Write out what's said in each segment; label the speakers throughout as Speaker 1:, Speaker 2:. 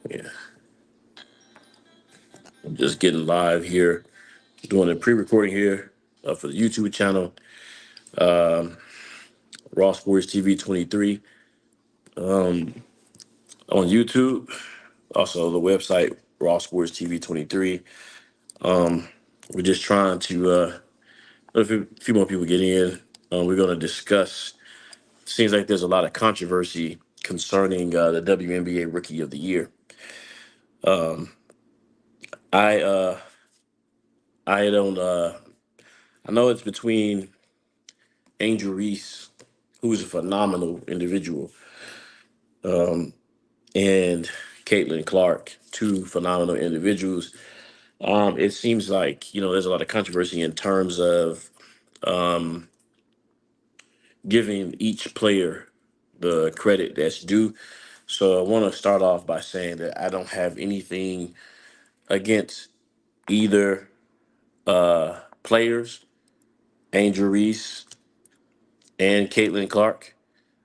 Speaker 1: Yeah, I'm just getting live here, doing a pre-recording here for the YouTube channel, Raw Sports TV 23 on YouTube. Also, the website Raw Sports TV 23. We're just trying to if a few more people get in. We're going to discuss. Seems like there's a lot of controversy concerning the WNBA Rookie of the Year. I I don't I know it's between Angel Reese, who's a phenomenal individual, and Caitlin Clark, two phenomenal individuals. It seems like there's a lot of controversy in terms of giving each player the credit that's due. So I want to start off by saying that I don't have anything against either players, Angel Reese and Caitlin Clark.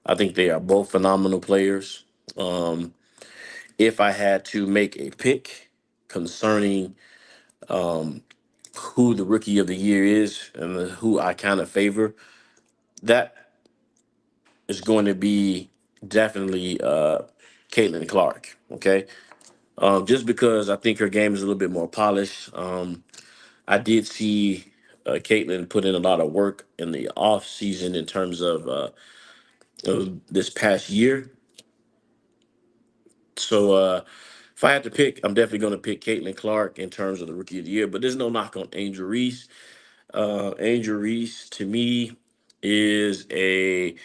Speaker 1: I think they are both phenomenal players. Um, if I had to make a pick concerning who the rookie of the year is and who I kind of favor, that is going to be definitely Caitlin Clark. Okay, just because I think her game is a little bit more polished. I did see Caitlin put in a lot of work in the off season in terms of this past year. So if I had to pick, I'm definitely going to pick Caitlin Clark in terms of the rookie of the year. But there's no knock on Angel Reese. Angel Reese to me is a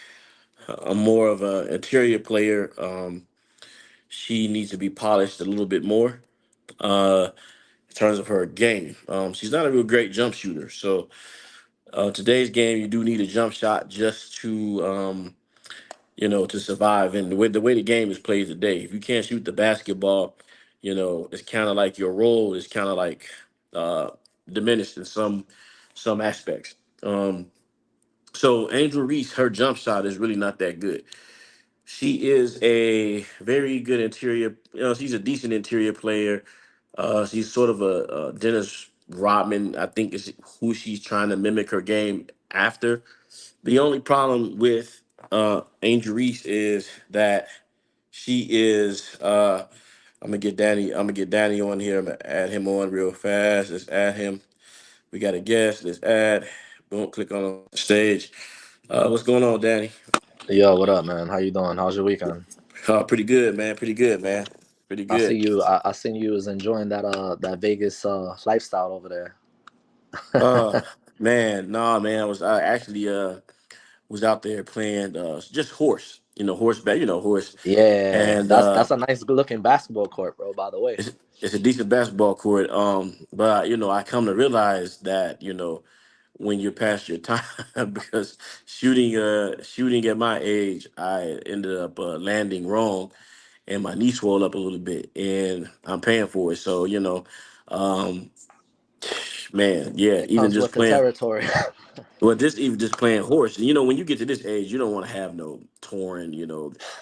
Speaker 1: more of an interior player. She needs to be polished a little bit more in terms of her game. She's not a real great jump shooter. So today's game, you do need a jump shot just to survive. And the way the game is played today, if you can't shoot the basketball, it's kind of like your role is kind of like uh, diminished in some aspects. So Angel Reese, her jump shot is really not that good. She is a very good interior. She's a decent interior player. She's sort of a Dennis Rodman, I think, is who she's trying to mimic her game after. The only problem with Angel Reese is that she is. I'm gonna get Danny on here. I'm gonna add him on real fast. Let's add him. We got a guest. Let's add. Boom. Click on the stage. What's going on, Danny?
Speaker 2: Yo, what up, man? How you doing? How's your weekend?
Speaker 1: Pretty good, man. Pretty good, man. Pretty
Speaker 2: I see
Speaker 1: good.
Speaker 2: you. I seen you was enjoying that Vegas lifestyle over there.
Speaker 1: Uh, man, nah, man. I actually was out there playing just horse. Horseback. Horse,
Speaker 2: Yeah,
Speaker 1: and
Speaker 2: that's a nice looking basketball court, bro. By the way.
Speaker 1: it's a decent basketball court. But I come to realize that when you're past your time, because shooting at my age, I ended up landing wrong, and my knee swelled up a little bit, and I'm paying for it. So um, man, yeah,
Speaker 2: It
Speaker 1: even
Speaker 2: comes
Speaker 1: just
Speaker 2: with the
Speaker 1: playing.
Speaker 2: territory.
Speaker 1: Well, this even just playing horse. When you get to this age, you don't want to have no torn.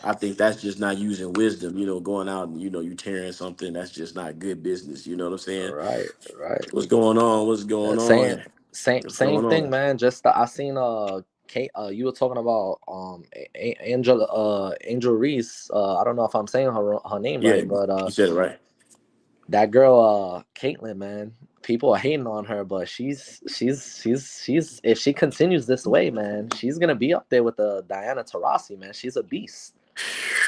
Speaker 1: I think that's just not using wisdom. Going out and you tearing something. That's just not good business. You know what I'm saying?
Speaker 2: Right, right.
Speaker 1: What's going on? What's going
Speaker 2: Same,
Speaker 1: on?
Speaker 2: same,
Speaker 1: What's
Speaker 2: same
Speaker 1: going
Speaker 2: thing,
Speaker 1: on?
Speaker 2: man. Just I seen Kate. You were talking about Angel Reese. I don't know if I'm saying her name
Speaker 1: Yeah,
Speaker 2: right, but
Speaker 1: you said it right.
Speaker 2: that girl, Caitlyn, man. people are hating on her, but she's if she continues this way, man, she's gonna be up there with the Diana Taurasi, man. She's a beast.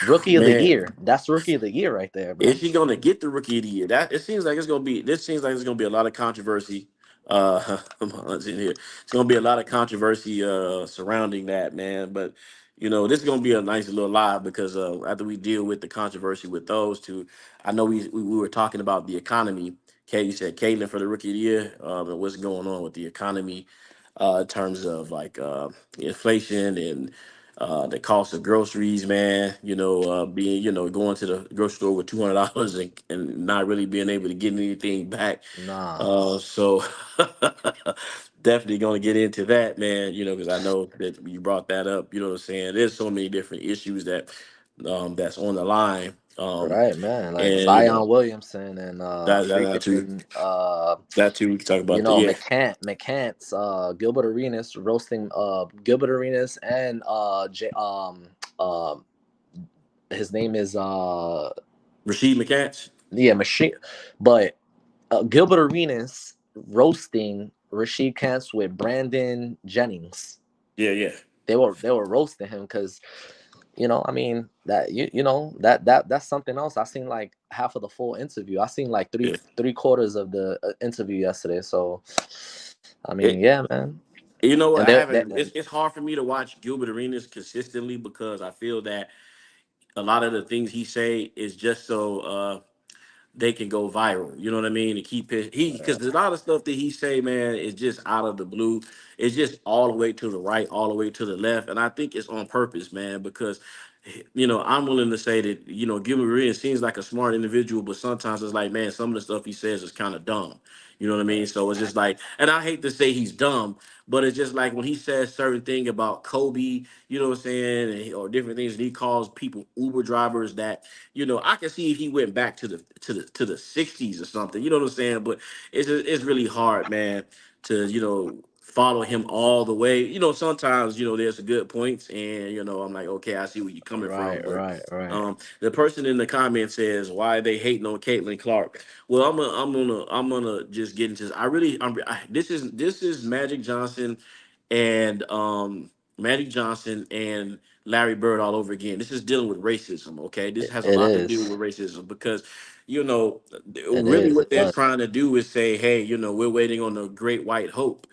Speaker 2: Rookie of the
Speaker 1: Man,
Speaker 2: year. That's rookie of the year right there,
Speaker 1: is
Speaker 2: bro.
Speaker 1: she gonna get the rookie of the year? That it seems like it's gonna be. This seems like it's gonna be a lot of controversy. It's in here. It's gonna be a lot of controversy surrounding that, man. But this is gonna be a nice little live because after we deal with the controversy with those two, I know we were talking about the economy. Kate, you said Caitlin for the rookie of the year, and what's going on with the economy in terms of like inflation and the cost of groceries, man. Being going to the grocery store with $200 and not really being able to get anything back.
Speaker 2: Nah.
Speaker 1: So definitely going to get into that, man. Because I know that you brought that up. You know what I'm saying? There's so many different issues that's on the line.
Speaker 2: Right, man. Like
Speaker 1: And
Speaker 2: Zion Williamson and
Speaker 1: that too.
Speaker 2: freaking
Speaker 1: That too. We can talk about that. Yeah,
Speaker 2: McCants, Gilbert Arenas roasting Gilbert Arenas and his name is
Speaker 1: Rasheed McCants.
Speaker 2: machine, but Gilbert Arenas roasting Rasheed Kants with Brandon Jennings.
Speaker 1: Yeah, yeah.
Speaker 2: They were roasting him because I mean that that's something else. I seen like half of the full interview. I seen like
Speaker 1: Yeah.
Speaker 2: three quarters of the interview yesterday. So I mean,
Speaker 1: It,
Speaker 2: yeah, man.
Speaker 1: you know what?
Speaker 2: And
Speaker 1: I
Speaker 2: they're
Speaker 1: haven't. It's hard for me to watch Gilbert Arenas consistently because I feel that a lot of the things he say is just so they can go viral. You know what I mean? To keep it because a lot of stuff that he say, man, is just out of the blue. It's just all the way to the right, all the way to the left, and I think it's on purpose, man. Because I'm willing to say that Gilbert Arenas seems like a smart individual, but sometimes it's like, man, some of the stuff he says is kind of dumb. You know what I mean? So it's just like, and I hate to say he's dumb, but it's just like when he says certain thing about Kobe, you know what I'm saying, or different things that he calls people Uber drivers that I can see if he went back to the '60s or something. You know what I'm saying? But it's really hard, man, to follow him all the way. Sometimes there's some good points, and I'm like, okay, I see where you're coming from. But
Speaker 2: right.
Speaker 1: the person in the comment says, why are they hating on Caitlin Clark? Well, I'm gonna just get into this. This is Magic Johnson and Larry Bird all over again. This is dealing with racism, okay? This has a
Speaker 2: It
Speaker 1: lot to do
Speaker 2: is.
Speaker 1: with racism because, you know,
Speaker 2: It
Speaker 1: really
Speaker 2: is.
Speaker 1: what
Speaker 2: It
Speaker 1: they're
Speaker 2: does.
Speaker 1: trying to do is say, hey, we're waiting on the great white hope.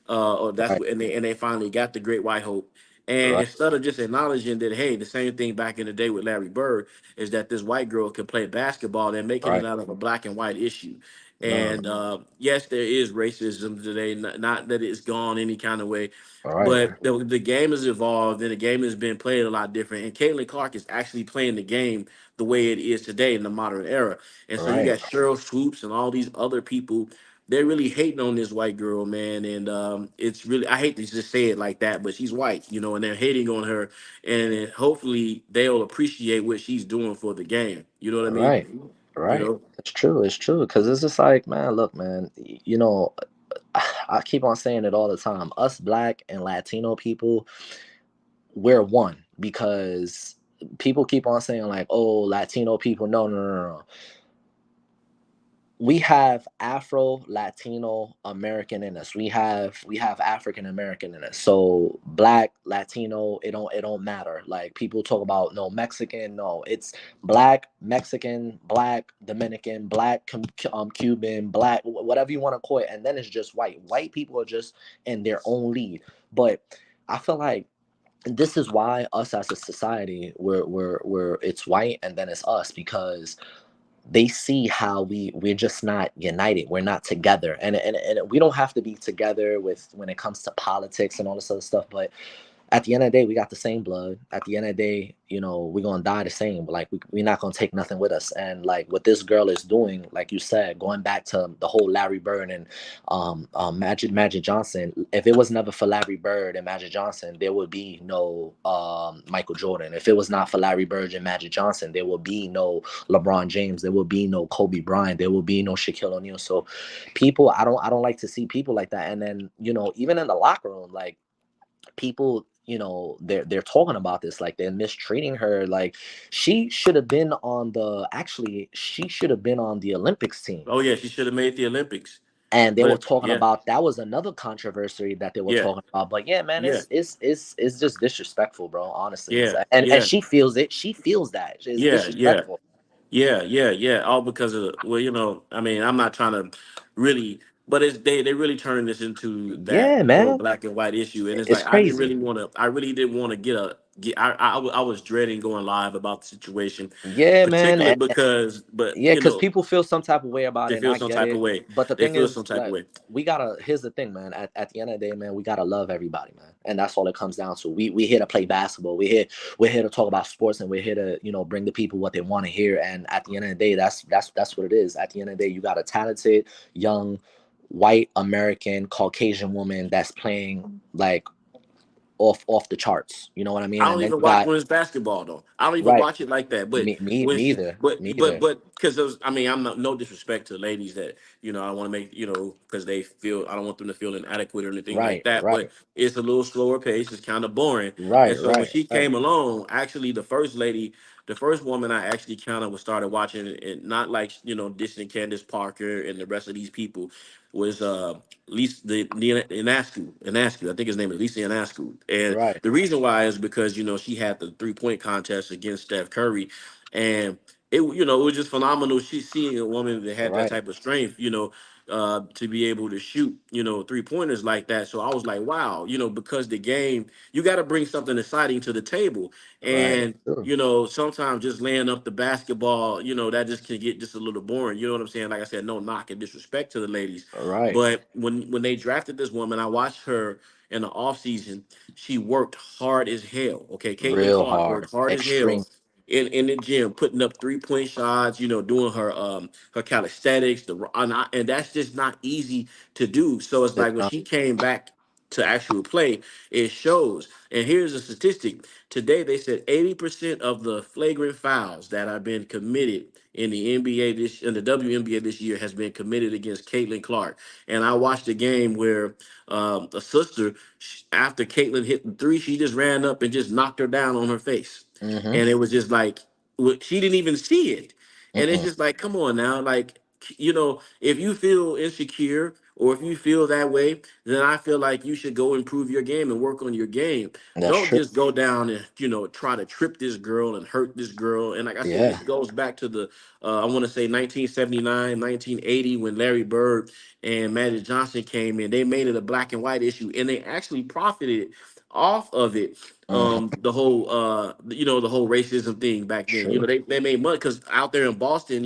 Speaker 1: Or that's
Speaker 2: Right.
Speaker 1: what, and they finally got the great white hope. And
Speaker 2: Right.
Speaker 1: instead of just acknowledging that, hey, the same thing back in the day with Larry Bird is that this white girl could play basketball, they're making it
Speaker 2: Right.
Speaker 1: out of a black and white issue.
Speaker 2: No.
Speaker 1: And yes, there is racism today, not that it's gone any kind of way,
Speaker 2: Right.
Speaker 1: but the game has evolved and the game has been played a lot different. And Caitlin Clark is actually playing the game the way it is today in the modern era. And so you
Speaker 2: Right.
Speaker 1: got Cheryl Swoops and all these other people. They're really hating on this white girl, man. And it's really, I hate to just say it like that, but she's white, and they're hating on her. And then hopefully they'll appreciate what she's doing for the game. You know what I mean?
Speaker 2: Right.
Speaker 1: You
Speaker 2: Right.
Speaker 1: know?
Speaker 2: It's true. It's true. Because it's just like, man, look, man. I keep on saying it all the time. Us black and Latino people, we're one because people keep on saying like, oh, Latino people. No, no, no, no. We have Afro Latino American in us. We have African American in us. So black Latino, it don't matter. Like people talk about no Mexican, no, it's black Mexican, black Dominican, black Cuban, black whatever you want to call it, and then it's just white. White people are just in their own league. But I feel like this is why us as a society we're it's white and then it's us because they see how we're just not united, we're not together, and we don't have to be together with when it comes to politics and all this other stuff, but at the end of the day, we got the same blood. At the end of the day, we're gonna die the same. Like we're not gonna take nothing with us. And like what this girl is doing, like you said, going back to the whole Larry Bird and Magic Johnson. If it was never for Larry Bird and Magic Johnson, there would be no Michael Jordan. If it was not for Larry Bird and Magic Johnson, there would be no LeBron James. There would be no Kobe Bryant. There would be no Shaquille O'Neal. So people, I don't like to see people like that. And then even in the locker room, like people they're talking about this like they're mistreating her like she should have been on the Olympics team.
Speaker 1: Oh yeah, she should have made the Olympics.
Speaker 2: And they were
Speaker 1: But
Speaker 2: talking
Speaker 1: yeah,
Speaker 2: about, that was another controversy that they were
Speaker 1: yeah,
Speaker 2: talking about. But yeah, man,
Speaker 1: yeah,
Speaker 2: it's just disrespectful, bro. Honestly,
Speaker 1: yeah,
Speaker 2: and
Speaker 1: yeah,
Speaker 2: she feels it. She feels that it's
Speaker 1: yeah, yeah.
Speaker 2: disrespectful.
Speaker 1: Yeah, yeah, yeah. All because of well, I mean, I'm not trying to really, but it's they really turning this into that
Speaker 2: Yeah,
Speaker 1: whole
Speaker 2: man,
Speaker 1: black and white issue, and it's
Speaker 2: it's
Speaker 1: like
Speaker 2: crazy.
Speaker 1: I really didn't want to get. I was dreading going live about the situation,
Speaker 2: Yeah, man,
Speaker 1: particularly because, but
Speaker 2: yeah, because people feel some type of way about
Speaker 1: they
Speaker 2: it, and
Speaker 1: feel
Speaker 2: I
Speaker 1: some
Speaker 2: get
Speaker 1: type of
Speaker 2: it.
Speaker 1: way.
Speaker 2: But the
Speaker 1: They
Speaker 2: thing
Speaker 1: feel
Speaker 2: is,
Speaker 1: some type of
Speaker 2: like,
Speaker 1: way.
Speaker 2: we gotta. Here's the thing, man. At the end of the day, man, we gotta love everybody, man, and that's all it comes down to. We here to play basketball. We're here to talk about sports, and we're here to bring the people what they want to hear. And at the end of the day, that's what it is. At the end of the day, you got a talented young white American Caucasian woman that's playing like off the charts. You know what I
Speaker 1: I
Speaker 2: mean?
Speaker 1: don't
Speaker 2: And then
Speaker 1: even
Speaker 2: you
Speaker 1: watch
Speaker 2: got
Speaker 1: women's basketball though. I don't even
Speaker 2: right.
Speaker 1: watch it like that. But
Speaker 2: Me
Speaker 1: when she,
Speaker 2: either. Me either.
Speaker 1: but because I mean, I'm not no disrespect to ladies that I want to make because they feel I don't want them to feel inadequate or anything like
Speaker 2: Right.
Speaker 1: that. But
Speaker 2: Right.
Speaker 1: it's a little slower pace. It's kind of boring. And
Speaker 2: Right.
Speaker 1: so when
Speaker 2: Right.
Speaker 1: she
Speaker 2: Right.
Speaker 1: came along, actually the first woman I actually kind of was started watching, and not like dissing Candace Parker and the rest of these people was Lisa the Inascu. I think his name is Lisa Inascu. And
Speaker 2: Right.
Speaker 1: the reason why is because she had the 3-point contest against Steph Curry, and it was just phenomenal. She's seeing a woman that had that
Speaker 2: Right.
Speaker 1: type of strength, to be able to shoot 3-pointers like that. So I was like, wow, because the game you got to bring something exciting to the table,
Speaker 2: Right.
Speaker 1: and
Speaker 2: True.
Speaker 1: sometimes just laying up the basketball, that just can get just a little boring. You know what I'm saying? Like I said, no knock and disrespect to the ladies,
Speaker 2: Right.
Speaker 1: but when they drafted this woman, I watched her in the offseason. She worked hard as hell. Okay, Caitlin
Speaker 2: Real
Speaker 1: Clark
Speaker 2: hard.
Speaker 1: worked hard as hell
Speaker 2: Extreme.
Speaker 1: in the gym, putting up 3-point shots. Doing her calisthenics. And that's just not easy to do. So it's
Speaker 2: It's
Speaker 1: like when
Speaker 2: not.
Speaker 1: she came back to actual play, it shows. And here's a statistic. Today they said 80% of the flagrant fouls that have been committed in the NBA in the WNBA this year has been committed against Caitlin Clark. And I watched a game where a sister, after Caitlin hit the three, she just ran up and just knocked her down on her face.
Speaker 2: Mm-hmm.
Speaker 1: And it was just like, she didn't even see it. And it's
Speaker 2: Mm-mm.
Speaker 1: just like, come on now. Like, if you feel insecure or if you feel that way, then I feel like you should go improve your game and work on your game.
Speaker 2: That's
Speaker 1: Don't
Speaker 2: true.
Speaker 1: just go down and, try to trip this girl and hurt this girl. And like I said,
Speaker 2: Yeah.
Speaker 1: it goes back to I want to say 1979, 1980, when Larry Bird and Magic Johnson came in. They made it a black and white issue, and they actually profited off of it.
Speaker 2: Mm-hmm.
Speaker 1: The whole racism thing back then.
Speaker 2: True.
Speaker 1: They made money because out there in Boston,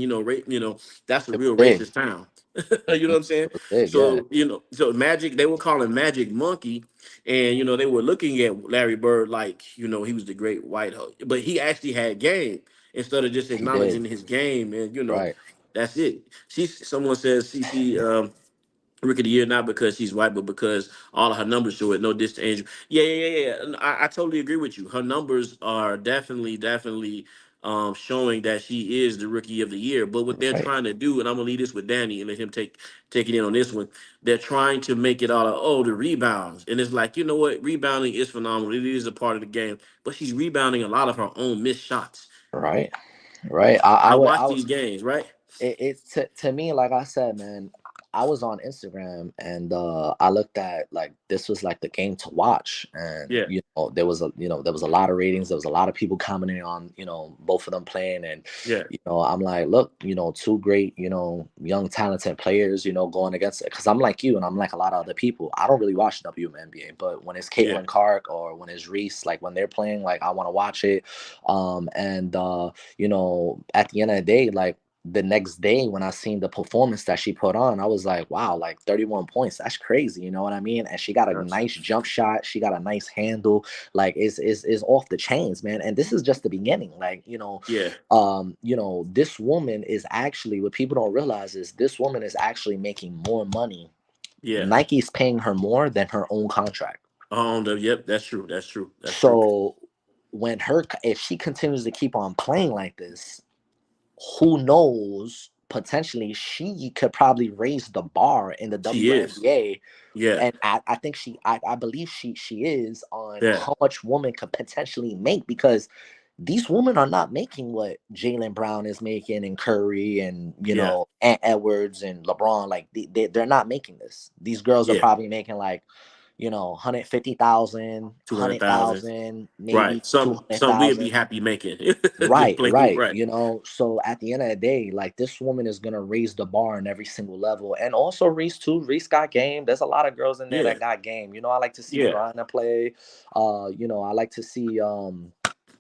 Speaker 1: that's a
Speaker 2: It was
Speaker 1: real
Speaker 2: big.
Speaker 1: racist town. You know
Speaker 2: Mhm.
Speaker 1: what I'm saying?
Speaker 2: It was big. Yeah.
Speaker 1: So Magic, they were calling Magic Monkey, and they were looking at Larry Bird like he was the great white hope, but he actually had game instead of just
Speaker 2: He did.
Speaker 1: acknowledging his game, and
Speaker 2: Right.
Speaker 1: that's it. Someone says CC Rookie of the Year not because she's white, but because all of her numbers show it. No diss to Angel. Yeah, yeah, yeah, yeah. I totally agree with you. Her numbers are definitely showing that she is the Rookie of the Year. But what they're
Speaker 2: Right.
Speaker 1: trying to do, and I'm gonna leave this with Danny and let him take it in on this one. They're trying to make it all the rebounds, and it's like what, rebounding is phenomenal. It is a part of the game, but she's rebounding a lot of her own missed shots.
Speaker 2: Right. Right. I
Speaker 1: I
Speaker 2: would.
Speaker 1: watch these games, right?
Speaker 2: It's to me, like I said, man, I was on Instagram and I looked at, like, this was like the game to watch, and
Speaker 1: Yeah,
Speaker 2: there was a lot of ratings, there was a lot of people commenting on both of them playing, and
Speaker 1: yeah,
Speaker 2: I'm like, look, two great young talented players going against it, because I'm like you and I'm like a lot of other people, I don't really watch WNBA, but when it's
Speaker 1: yeah,
Speaker 2: Caitlin Clark or when it's Reese, like when they're playing, like I want to watch it. And at the end of the day, like, the next day when I seen the performance that she put on, I was like, wow, like 31 points. That's crazy. You know what I mean? And she got a
Speaker 1: yes.
Speaker 2: nice jump shot. She got a nice handle. Like, is off the chains, man. And this is just the beginning. Like,
Speaker 1: Yeah,
Speaker 2: this woman is actually, what people don't realize is this woman is actually making more money.
Speaker 1: yeah.
Speaker 2: Nike's paying her more than her own contract.
Speaker 1: Yep, that's true. That's true. That's true.
Speaker 2: So if she continues to keep on playing like this, who knows, potentially she could probably raise the bar in the
Speaker 1: She is.
Speaker 2: WNBA.
Speaker 1: Yeah,
Speaker 2: And I think I believe she is on
Speaker 1: yeah,
Speaker 2: how much woman could potentially make, because these women are not making what Jaylen Brown is making and Curry and
Speaker 1: Yeah.
Speaker 2: Ant Edwards and LeBron. Like they're not making this. These girls are
Speaker 1: Yeah.
Speaker 2: probably making like 150,000,
Speaker 1: 200,000.
Speaker 2: 100,000,
Speaker 1: Right.
Speaker 2: maybe two hundred
Speaker 1: Some we'd be
Speaker 2: thousand.
Speaker 1: happy making. Just
Speaker 2: Right,
Speaker 1: plain
Speaker 2: right.
Speaker 1: right.
Speaker 2: So at the end of the day, like this woman is gonna raise the bar on every single level. And also Reese too. Reese got game. There's a lot of girls in there
Speaker 1: Yeah.
Speaker 2: that got game. I like to see
Speaker 1: Yeah.
Speaker 2: Brianna play. I like to see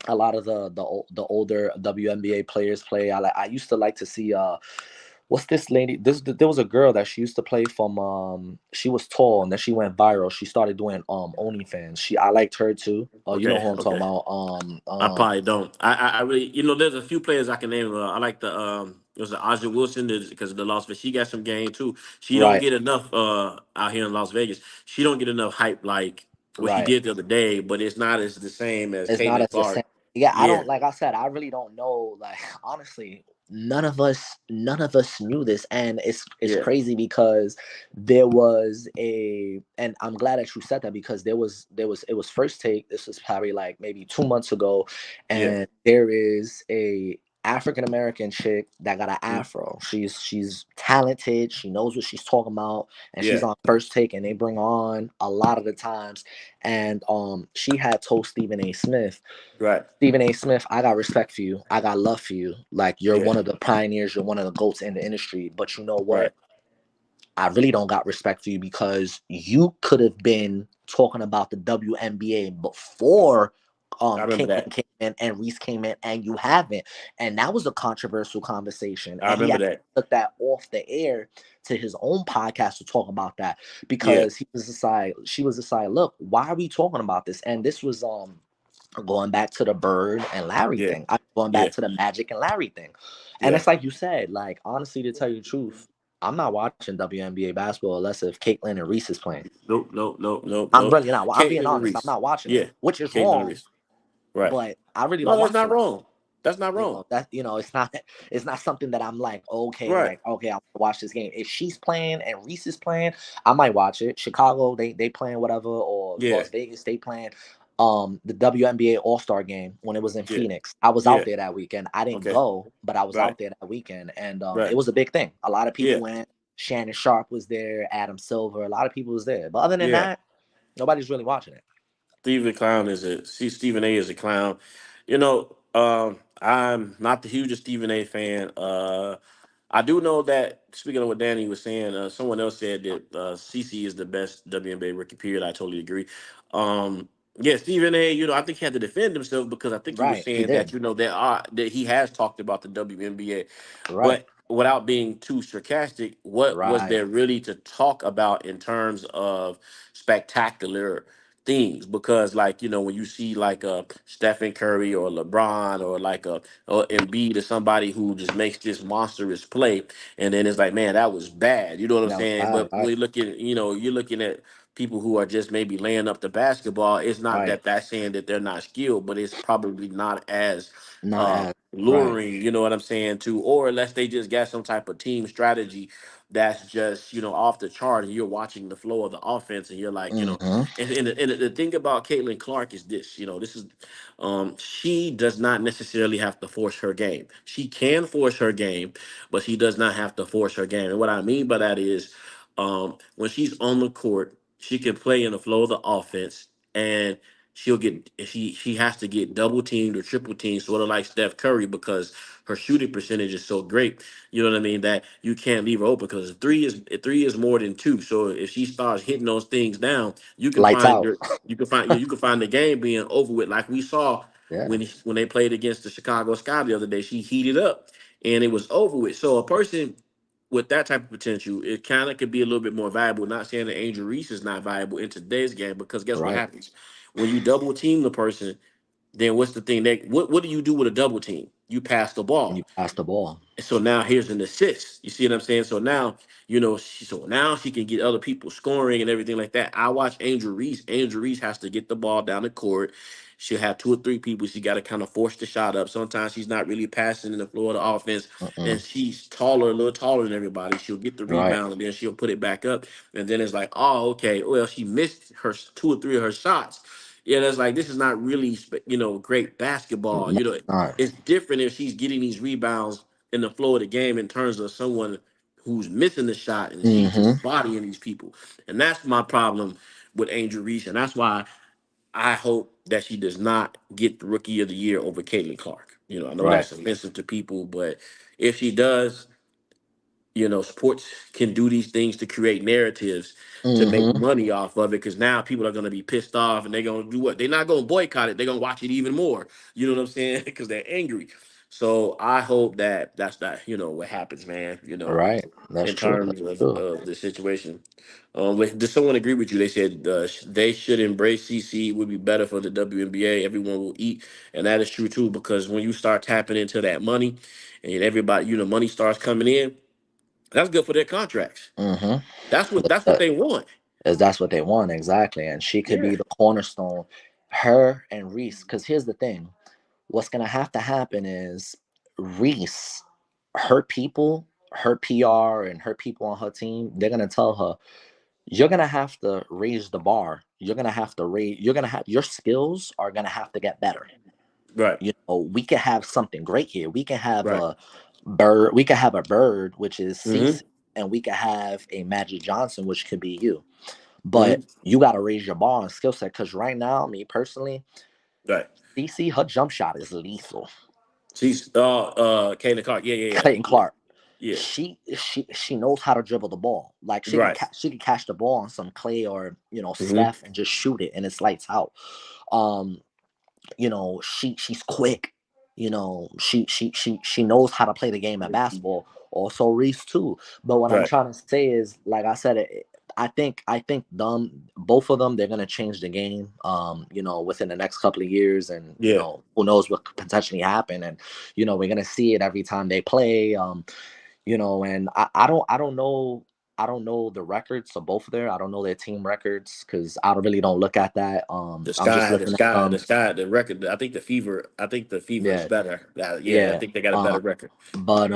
Speaker 2: a lot of the older WNBA players play. I used to like to see what's this lady? There was a girl that she used to play from she was tall and then she went viral. She started doing OnlyFans. I liked her too. You know
Speaker 1: Okay.
Speaker 2: who I'm talking
Speaker 1: Okay.
Speaker 2: about.
Speaker 1: I probably don't. I really, there's a few players I can name. I like it was Aja Wilson because of the Las Vegas. She got some game too. She don't
Speaker 2: Right,
Speaker 1: get enough out here in Las Vegas. She don't get enough hype like what she
Speaker 2: right.
Speaker 1: did the other day, but it's not as the same as
Speaker 2: It's not
Speaker 1: Caitlin
Speaker 2: as the same.
Speaker 1: Clark.
Speaker 2: Yeah, I
Speaker 1: Yeah,
Speaker 2: don't like I said, I really don't know. Like honestly, none of us knew this. And it's
Speaker 1: yeah,
Speaker 2: crazy because there was a and I'm glad that you said that because there was it was first take. This was probably like maybe 2 months ago.
Speaker 1: yeah,
Speaker 2: And there is a African American chick that got an
Speaker 1: mm,
Speaker 2: afro. She's talented, she knows what she's talking about, and she's
Speaker 1: yeah,
Speaker 2: on first take and they bring on a lot of the times. And she had told Stephen A. Smith,
Speaker 1: right,
Speaker 2: Stephen A. Smith, I got respect for you. I got love for you. Like you're
Speaker 1: yeah,
Speaker 2: one of the pioneers, you're one of the goats in the industry. But you know
Speaker 1: right.
Speaker 2: what? I really don't got respect for you because you could have been talking about the WNBA before
Speaker 1: I remember
Speaker 2: Caitlin
Speaker 1: that.
Speaker 2: came in and Reese came in, and you haven't. And that was a controversial conversation.
Speaker 1: I
Speaker 2: And he
Speaker 1: remember
Speaker 2: actually
Speaker 1: that.
Speaker 2: took that off the air to his own podcast to talk about that
Speaker 1: Yeah,
Speaker 2: because she was decided, look, why are we talking about this? And this was going back to the Bird and Larry
Speaker 1: yeah,
Speaker 2: thing. I'm going
Speaker 1: yeah.
Speaker 2: back to the Magic and Larry thing. And
Speaker 1: Yeah.
Speaker 2: it's like you said, like honestly, to tell you the truth, I'm not watching WNBA basketball unless if Caitlin and Reese is playing.
Speaker 1: Nope, nope, nope, nope,
Speaker 2: I'm
Speaker 1: nope.
Speaker 2: really not. I'm being
Speaker 1: Caitlin and
Speaker 2: honest. I'm
Speaker 1: Reese.
Speaker 2: not watching it,
Speaker 1: Yeah,
Speaker 2: which is
Speaker 1: Caitlin and
Speaker 2: wrong.
Speaker 1: Reese. Right.
Speaker 2: But I really
Speaker 1: No,
Speaker 2: don't
Speaker 1: that's
Speaker 2: watch
Speaker 1: not
Speaker 2: it.
Speaker 1: wrong. That's not wrong.
Speaker 2: It's not. It's not something that I'm like, okay,
Speaker 1: Right.
Speaker 2: I want to watch this game. If she's playing and Reese is playing, I might watch it. Chicago, they playing whatever, or
Speaker 1: Yeah.
Speaker 2: Las Vegas, they playing. The WNBA All Star game when it was in
Speaker 1: Yeah.
Speaker 2: Phoenix. I was out
Speaker 1: Yeah.
Speaker 2: there that weekend. I didn't
Speaker 1: Okay.
Speaker 2: go, but I was
Speaker 1: Right.
Speaker 2: out there that weekend, and it
Speaker 1: Right.
Speaker 2: was a big thing. A lot of people
Speaker 1: Yeah.
Speaker 2: went. Shannon Sharp was there. Adam Silver. A lot of people was there. But other than
Speaker 1: Yeah.
Speaker 2: that, nobody's really watching it.
Speaker 1: Stephen A is a clown. I'm not the hugest Stephen A fan. I do know that speaking of what Danny was saying, someone else said that CC is the best WNBA rookie. Period. I totally agree. Um, yeah, Stephen A. I think he had to defend himself because I think he was
Speaker 2: Right. He
Speaker 1: saying that
Speaker 2: did.
Speaker 1: that he has talked about the WNBA,
Speaker 2: Right.
Speaker 1: but without being too sarcastic, what was
Speaker 2: Right.
Speaker 1: there really to talk about in terms of spectacular things? Because when you see like Stephen Curry or LeBron or like a or Embiid or somebody who just makes this monstrous play, and then it's like, man, that was bad. You know what I'm
Speaker 2: That was
Speaker 1: saying?
Speaker 2: bad.
Speaker 1: But
Speaker 2: Right.
Speaker 1: when you're looking at people who are just maybe laying up the basketball. It's not
Speaker 2: Right.
Speaker 1: that that's saying that they're not skilled, but it's probably not as
Speaker 2: Not as right.
Speaker 1: luring. You know what I'm saying? To or unless they just got some type of team strategy that's just off the chart, and you're watching the flow of the offense, and you're like,
Speaker 2: Hmm.
Speaker 1: and the thing about Caitlin Clark is this. This is she does not necessarily have to force her game. She can force her game, but she does not have to force her game. And what I mean by that is, when she's on the court, she can play in the flow of the offense, and she has to get double teamed or triple teamed, sort of like Steph Curry, because her shooting percentage is so great. You know what I mean? That you can't leave her open because three is more than two. So if she starts hitting those things down, you can
Speaker 2: Lights
Speaker 1: find
Speaker 2: out.
Speaker 1: your you can find the game being over with, like we saw
Speaker 2: Yeah.
Speaker 1: when they played against the Chicago Sky the other day. She heated up and it was over with. So a person with that type of potential, it kind of could be a little bit more valuable. Not saying that Angel Reese is not valuable in today's game, because guess what
Speaker 2: Right.
Speaker 1: happens when you double team the person? Then what's the thing that what do you do with a double team? You pass the
Speaker 2: You
Speaker 1: ball.
Speaker 2: pass the ball.
Speaker 1: And so now here's an assist. You see what I'm saying? So now, she can get other people scoring and everything like that. I watch Angel Reese. Angel Reese has to get the ball down the court. She'll have two or three people. She got to kind of force the shot up. Sometimes she's not really passing in the floor of the offense, and
Speaker 2: Mm-mm.
Speaker 1: she's taller, a little taller than everybody. She'll get the
Speaker 2: Right.
Speaker 1: rebound and then she'll put it back up. And then it's like, oh, okay, well, she missed her two or three of her shots. Yeah, that's like this is not really great basketball.
Speaker 2: No, not.
Speaker 1: It's different if she's getting these rebounds in the flow of the game in terms of someone who's missing the shot and she's
Speaker 2: Mm-hmm.
Speaker 1: just bodying these people. And that's my problem with Angel Reese, and that's why I hope that she does not get the Rookie of the Year over Caitlin Clark. I know
Speaker 2: Right.
Speaker 1: that's offensive to people, but if she does, sports can do these things to create narratives to make
Speaker 2: Mm-hmm.
Speaker 1: money off of it. Because now people are going to be pissed off and they're going to do what? They're not going to boycott it. They're going to watch it even more. You know what I'm saying? Because they're angry. So I hope that that's not what happens, man.
Speaker 2: Right. That's
Speaker 1: In
Speaker 2: true.
Speaker 1: terms
Speaker 2: That's true.
Speaker 1: of the situation. Does someone agree with you? They said they should embrace CC. It would be better for the WNBA. Everyone will eat, and that is true too. Because when you start tapping into that money, and everybody, money starts coming in, that's good for their contracts.
Speaker 2: Mm-hmm.
Speaker 1: That's what they want.
Speaker 2: That's what they want exactly, and she could
Speaker 1: Yeah.
Speaker 2: be the cornerstone. Her and Reese. Because here's the thing: what's gonna have to happen is Reese, her people, her PR, and her people on her team, they're gonna tell her, you're gonna have to raise the bar. You're gonna have to raise. You're gonna have your skills are gonna have to get better.
Speaker 1: Right.
Speaker 2: We can have something great here. We can have
Speaker 1: Right.
Speaker 2: a bird. We can have a bird, which is
Speaker 1: Mm-hmm.
Speaker 2: Cece, and we can have a Magic Johnson, which could be you. But
Speaker 1: Mm-hmm.
Speaker 2: you got to raise your bar and skill set because right now, me personally,
Speaker 1: Right.
Speaker 2: CC, her jump shot is lethal.
Speaker 1: She's Kaylin Clark. Yeah. Yeah.
Speaker 2: Clayton
Speaker 1: Yeah.
Speaker 2: Clark,
Speaker 1: Yeah.
Speaker 2: she knows how to dribble the ball. Like
Speaker 1: Right.
Speaker 2: she can catch the ball on some Clay or
Speaker 1: Mm-hmm.
Speaker 2: Steph and just shoot it and it's lights out. Um, she's quick. She knows how to play the game of basketball. Also Reese too. But what I'm
Speaker 1: Right.
Speaker 2: trying to say is, like I said, I think both of them, they're gonna change the game. Within the next couple of years, and
Speaker 1: Yeah.
Speaker 2: who knows what could potentially happen, and we're gonna see it every time they play. And I don't know. I don't know the records of both of their. I don't know their team records because I don't really don't look at that.
Speaker 1: The
Speaker 2: I'm just
Speaker 1: sky, the
Speaker 2: looking at
Speaker 1: sky, the
Speaker 2: them.
Speaker 1: sky, the record. I think the fever is
Speaker 2: Yeah,
Speaker 1: better. Yeah, I
Speaker 2: yeah.
Speaker 1: think they got a better record.
Speaker 2: But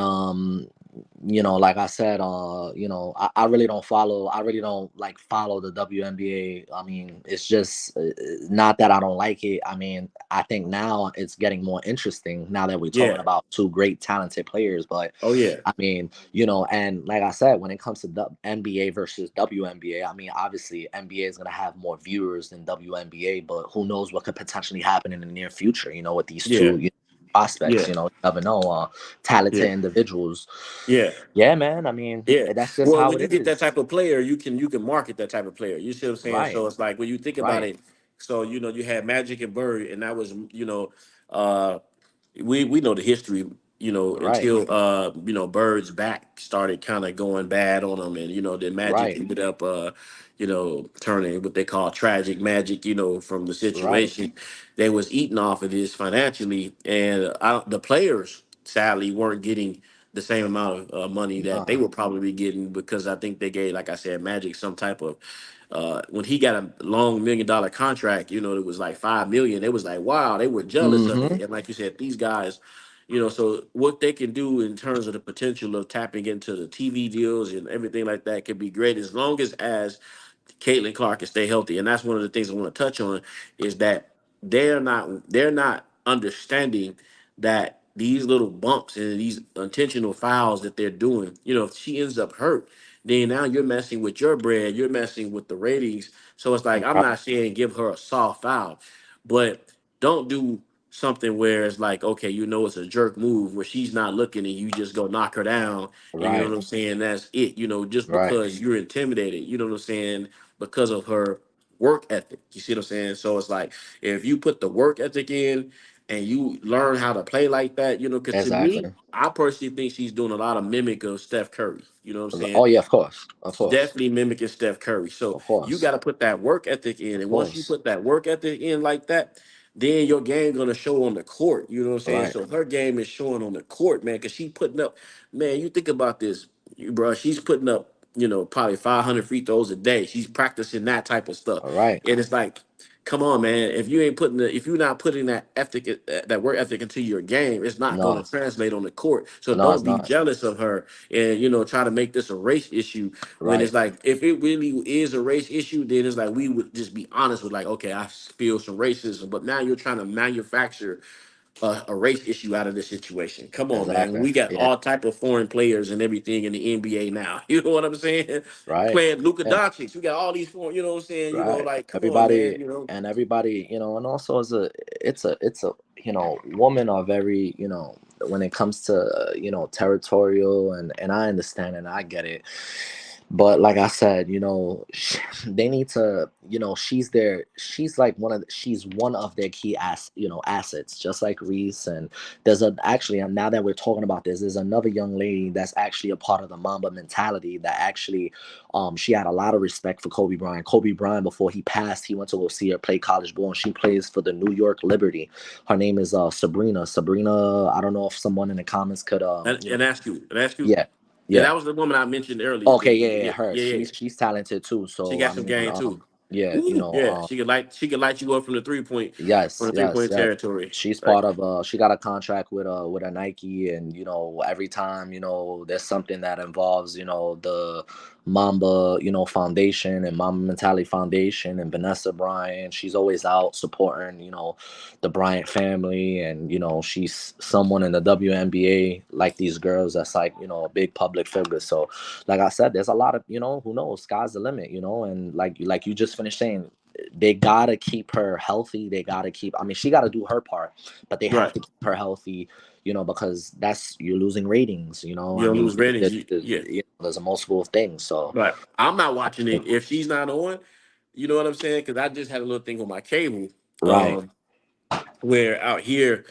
Speaker 2: like I said, I really don't follow. I really don't like follow the WNBA. I mean, it's just not that I don't like it. I mean, I think now it's getting more interesting now that we're talking
Speaker 1: Yeah.
Speaker 2: about two great talented players. But
Speaker 1: Oh yeah.
Speaker 2: I mean, and like I said, when it comes to the NBA versus WNBA, I mean, obviously NBA is gonna have more viewers than WNBA, but who knows what could potentially happen in the near future? With these
Speaker 1: Yeah.
Speaker 2: two prospects.
Speaker 1: Yeah.
Speaker 2: You never know. Talented
Speaker 1: Yeah.
Speaker 2: individuals.
Speaker 1: Yeah.
Speaker 2: Yeah, man. I mean,
Speaker 1: Yeah.
Speaker 2: that's just
Speaker 1: Well,
Speaker 2: how
Speaker 1: when you
Speaker 2: it
Speaker 1: get that
Speaker 2: is.
Speaker 1: type of player, you can market that type of player. You see what I'm saying?
Speaker 2: Right.
Speaker 1: So it's like when you think about
Speaker 2: Right.
Speaker 1: it, so you had Magic and Bird, and that was uh we know the history,
Speaker 2: Right.
Speaker 1: until Bird's back started kind of going bad on him, and then Magic
Speaker 2: Right.
Speaker 1: ended up turning what they call tragic magic, from the
Speaker 2: Right.
Speaker 1: situation. They was eating off of this financially, and the players sadly weren't getting the same amount of money that they
Speaker 2: Nah.
Speaker 1: would probably be getting, because I think they gave, like I said, Magic some type of when he got a long $1 million contract, it was like 5 million. It was like, wow, they were jealous of
Speaker 2: Mm-hmm.
Speaker 1: it. And like you said, these guys, so what they can do in terms of the potential of tapping into the TV deals and everything like that could be great, as long as Caitlin Clark can stay healthy. And that's one of the things I want to touch on, is that they're not understanding that these little bumps and these intentional fouls that they're doing, if she ends up hurt, then now you're messing with your bread, you're messing with the ratings. So it's like, I'm
Speaker 2: Right.
Speaker 1: not saying give her a soft foul, but don't do something where it's like, okay, it's a jerk move where she's not looking and you just go knock her down, and you know
Speaker 2: Right.
Speaker 1: what I'm saying, that's it, just
Speaker 2: Right.
Speaker 1: because you're intimidated, you know what I'm saying, because of her work ethic. You see what I'm saying? So it's like, if you put the work ethic in and you learn how to play like that, because to me,
Speaker 2: Exactly.
Speaker 1: I personally think she's doing a lot of mimic of Steph Curry. You know what I'm saying?
Speaker 2: Oh yeah, of course. Of course.
Speaker 1: Definitely mimicking Steph Curry. So
Speaker 2: Of
Speaker 1: you
Speaker 2: course.
Speaker 1: got to put that work ethic in,
Speaker 2: Of
Speaker 1: and once you
Speaker 2: course.
Speaker 1: put that work ethic in like that, then your game gonna show on the court. You know what I'm saying?
Speaker 2: Right.
Speaker 1: So her game is showing on the court, man, because she putting up. Man, you think about this, bro. She's putting up, probably 500 free throws a day. She's practicing that type of stuff,
Speaker 2: All right.
Speaker 1: and it's like, come on, man. If you're not putting that ethic, that work ethic into your game, it's not going
Speaker 2: No,
Speaker 1: to translate on the court. So
Speaker 2: no, it's
Speaker 1: don't be
Speaker 2: not.
Speaker 1: jealous of her and try to make this a race issue when
Speaker 2: Right.
Speaker 1: it's like if it really is a race issue, then it's like we would just be honest with like, okay, I feel some racism, but now you're trying to manufacture a race issue out of this situation. Come on, man.
Speaker 2: Exactly.
Speaker 1: We got
Speaker 2: Yeah.
Speaker 1: all type of foreign players and everything in the NBA now. You know what I'm saying?
Speaker 2: Right.
Speaker 1: Playing Luka
Speaker 2: Yeah.
Speaker 1: Doncic. We got all these foreign. You know what I'm saying?
Speaker 2: Right.
Speaker 1: Like come on, man.
Speaker 2: Everybody and everybody, and also it's a women are very, when it comes to territorial, and I understand and I get it. But like I said, they need to, she's like she's one of their key assets, just like Reese. And actually, now that we're talking about this, there's another young lady that's actually a part of the Mamba mentality that actually, she had a lot of respect for Kobe Bryant. Kobe Bryant, before he passed, he went to go see her play college ball, and she plays for the New York Liberty. Her name is Sabrina. Sabrina, I don't know if someone in the comments could
Speaker 1: And ask you.
Speaker 2: yeah,
Speaker 1: Yeah,
Speaker 2: yeah.
Speaker 1: that was the woman I mentioned earlier.
Speaker 2: Okay, yeah, her.
Speaker 1: Yeah.
Speaker 2: She's talented too.
Speaker 1: She
Speaker 2: So
Speaker 1: got
Speaker 2: I
Speaker 1: some
Speaker 2: mean,
Speaker 1: game too.
Speaker 2: yeah,
Speaker 1: Ooh, yeah, she could light you up from the
Speaker 2: yes,
Speaker 1: three
Speaker 2: yes,
Speaker 1: point
Speaker 2: yeah.
Speaker 1: territory.
Speaker 2: She's
Speaker 1: Like
Speaker 2: part of she got a contract with a Nike, and every time there's something that involves the Mamba Foundation and Mamba Mentality Foundation and Vanessa Bryant, she's always out supporting the Bryant family. And she's someone in the WNBA, like these girls, that's like a big public figure. So like I said, there's a lot of who knows, sky's the limit. And like you just finished saying, they gotta keep her healthy. They gotta keep. I mean, she gotta do her part, but they have
Speaker 1: right,
Speaker 2: to keep her healthy. Because you're losing ratings.
Speaker 1: you
Speaker 2: I
Speaker 1: don't
Speaker 2: mean,
Speaker 1: lose ratings. Yeah,
Speaker 2: there's a multiple of things. So
Speaker 1: right. I'm not watching it if she's not on. You know what I'm saying? Because I just had a little thing on my cable.
Speaker 2: right,
Speaker 1: Um, where out here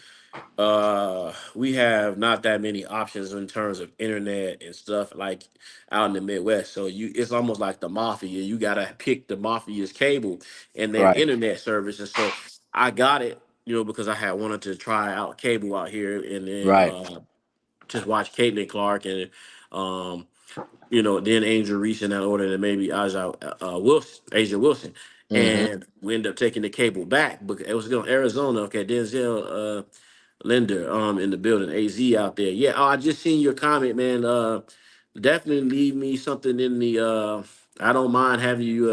Speaker 1: we have not that many options in terms of internet and stuff like out in the Midwest. So it's almost like the mafia. You gotta pick the mafia's cable and their
Speaker 2: right,
Speaker 1: internet service. And so I got it, because I had wanted to try out cable out here and then
Speaker 2: right.
Speaker 1: just watch Caitlin Clark and um then Angel Reese in that order, and maybe Asia Wilson.
Speaker 2: Mm-hmm.
Speaker 1: And we ended up taking the cable back because it was going Arizona. Okay, Denzel Linder in the building, AZ out there. Yeah, I just seen your comment, man. Definitely leave me something in the I don't mind having you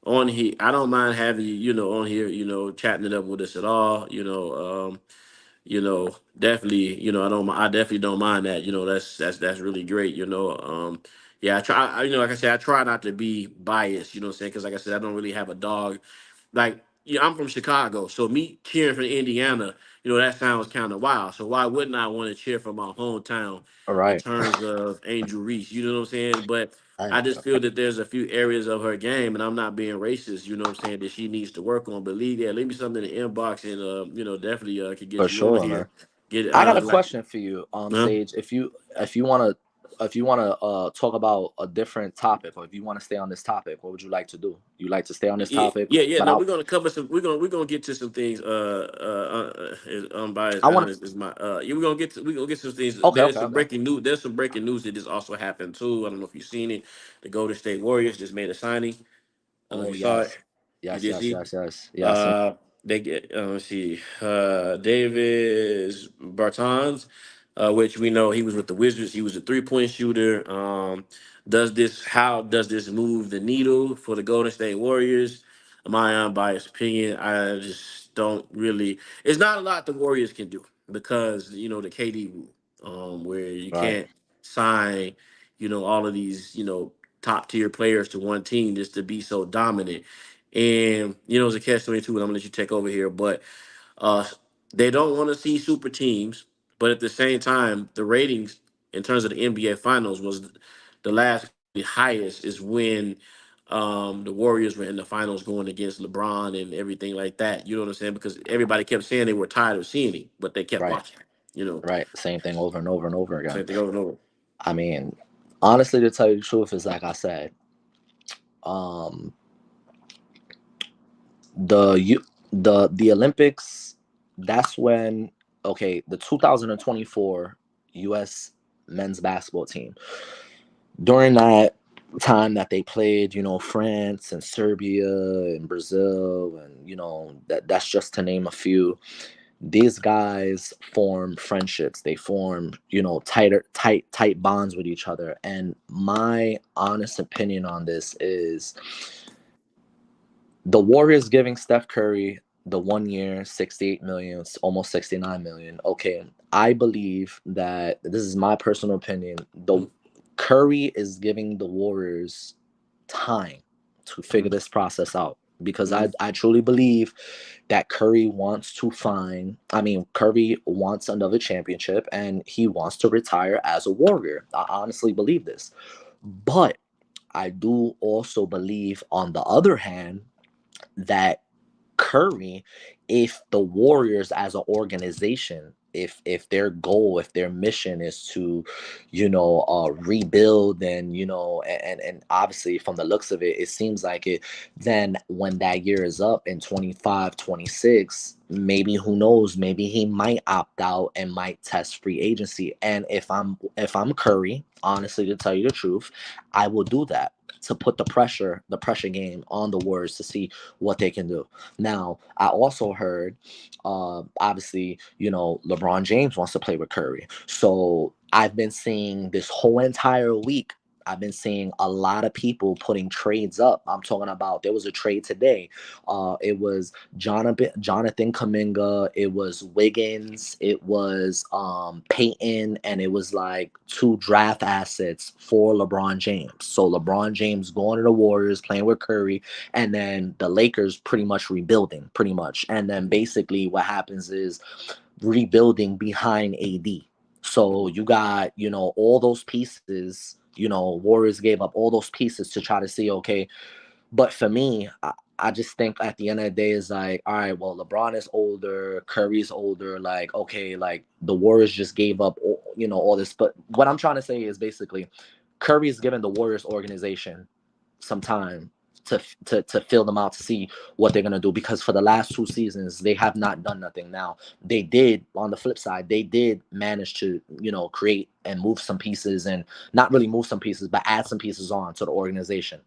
Speaker 1: on here. I don't mind having you, on here, chatting it up with us at all. Definitely, I definitely don't mind that. That's really great. Yeah, I try. Like I said, I try not to be biased. You know what I'm saying? Because like I said, I don't really have a dog. Like, yeah, I'm from Chicago, so me cheering for Indiana, that sounds kind of wild. So why wouldn't I want to cheer for my hometown
Speaker 2: All
Speaker 1: in
Speaker 2: right.
Speaker 1: terms of Angel Reese? You know what I'm saying? But
Speaker 2: Right.
Speaker 1: I just feel that there's a few areas of her game, and I'm not being racist. You know what I'm saying? That she needs to work on. But leave me something in the inbox, and definitely could
Speaker 2: For
Speaker 1: get you on
Speaker 2: sure, man.
Speaker 1: here. Get
Speaker 2: I got a
Speaker 1: like,
Speaker 2: question for you,
Speaker 1: huh?
Speaker 2: Sage. If you wanna talk about a different topic, or if you want to stay on this topic, what would you like to do? You like to stay on this
Speaker 1: Yeah,
Speaker 2: topic?
Speaker 1: yeah.
Speaker 2: But
Speaker 1: No, we're gonna cover some. We're gonna get to some things. Is unbiased,
Speaker 2: I want
Speaker 1: honest is my. Yeah, we're gonna get some things.
Speaker 2: okay,
Speaker 1: There's
Speaker 2: okay,
Speaker 1: some
Speaker 2: okay.
Speaker 1: breaking news. There's some breaking news that just also happened too. I don't know if you've seen it. The Golden State Warriors just made a signing. I don't know if
Speaker 2: Oh
Speaker 1: you saw it.
Speaker 2: yes,
Speaker 1: You
Speaker 2: yes,
Speaker 1: did
Speaker 2: yes,
Speaker 1: see.
Speaker 2: yes, yes, yes.
Speaker 1: They get let's see, Davis Bertans, which we know he was with the Wizards. He was a 3-point shooter. How does this move the needle for the Golden State Warriors? My unbiased opinion, I just don't really. It's not a lot the Warriors can do because the KD rule, where you
Speaker 2: Right.
Speaker 1: can't sign, all of these top tier players to one team just to be so dominant. And it's a catch 22, and I'm gonna let you take over here. But uh, they don't want to see super teams, but at the same time, the ratings in terms of the NBA Finals was the last the highest is when the Warriors were in the finals going against LeBron and everything like that. You know what I'm saying? Because everybody kept saying they were tired of seeing it, but they kept
Speaker 2: Right,
Speaker 1: watching. You know,
Speaker 2: right. Same thing over and over and over again.
Speaker 1: same thing over and over.
Speaker 2: I mean, honestly, to tell you the truth, is like I said, um, the Olympics. That's when, okay, the 2024 U.S. men's basketball team. During that. time that they played, France and Serbia and Brazil, and that's just to name a few. These guys form friendships. They form, tight bonds with each other. And my honest opinion on this is the Warriors giving Steph Curry the 1 year, 68 million, almost 69 million. Okay, I believe that this is my personal opinion. The Curry is giving the Warriors time to figure this process out, because I truly believe that Curry wants to Curry wants another championship and he wants to retire as a Warrior. I honestly believe this. But I do also believe, on the other hand, that Curry, if the Warriors as an organization, if their goal, if their mission is to, rebuild, and and obviously from the looks of it, it seems like it, then when that year is up in 25, 26, maybe, who knows, maybe he might opt out and might test free agency. And if I'm Curry, honestly, to tell you the truth, I will do that to put the pressure game on the Warriors to see what they can do. Now, I also heard, obviously, LeBron James wants to play with Curry. So I've been seeing this whole entire week, I've been seeing a lot of people putting trades up. I'm talking about, there was a trade today. It was Jonathan Kuminga, it was Wiggins, it was Peyton, and it was like 2 draft assets for LeBron James. So LeBron James going to the Warriors, playing with Curry, and then the Lakers pretty much rebuilding, pretty much. And then basically what happens is rebuilding behind AD. So you got, all those pieces, Warriors gave up all those pieces to try to see, okay. But for me, I just think at the end of the day is like, all right, well, LeBron is older, Curry's older, like, okay, like the Warriors just gave up, all this. But what I'm trying to say is basically Curry's given the Warriors organization some time to fill them out, to see what they're gonna do, because for the last 2 seasons they have not done nothing. Now, they did, on the flip side, they did manage to create and move some pieces, and not really move some pieces, but add some pieces on to the organization.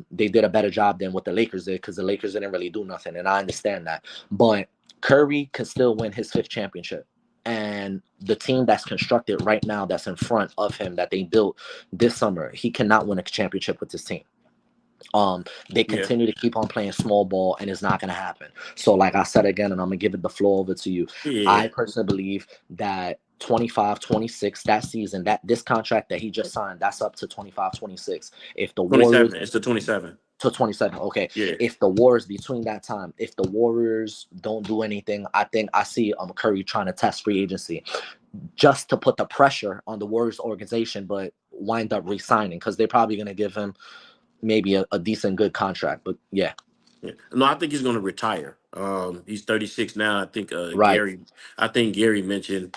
Speaker 2: They did a better job than what the Lakers did, because the Lakers didn't really do nothing, and I understand that. But Curry could still win his 5th championship. And the team that's constructed right now, that's in front of him, that they built this summer, he cannot win a championship with this team. They continue to keep on playing small ball, and it's not going to happen. So, like I said again, and I'm going to give it the floor over to you. I personally believe that 25, 26, that season, that this contract that he just signed, that's up to 25, 26. If the
Speaker 1: 27.
Speaker 2: Warriors,
Speaker 1: It's the 27.
Speaker 2: to 27, okay.
Speaker 1: Yeah.
Speaker 2: If the Warriors, between that time, if the Warriors don't do anything, I think I see Curry trying to test free agency, just to put the pressure on the Warriors organization, but wind up re-signing, because they're probably going to give him maybe a decent, good contract. But yeah.
Speaker 1: No, I think he's going to retire. He's 36 now. I think
Speaker 2: Right.
Speaker 1: Gary mentioned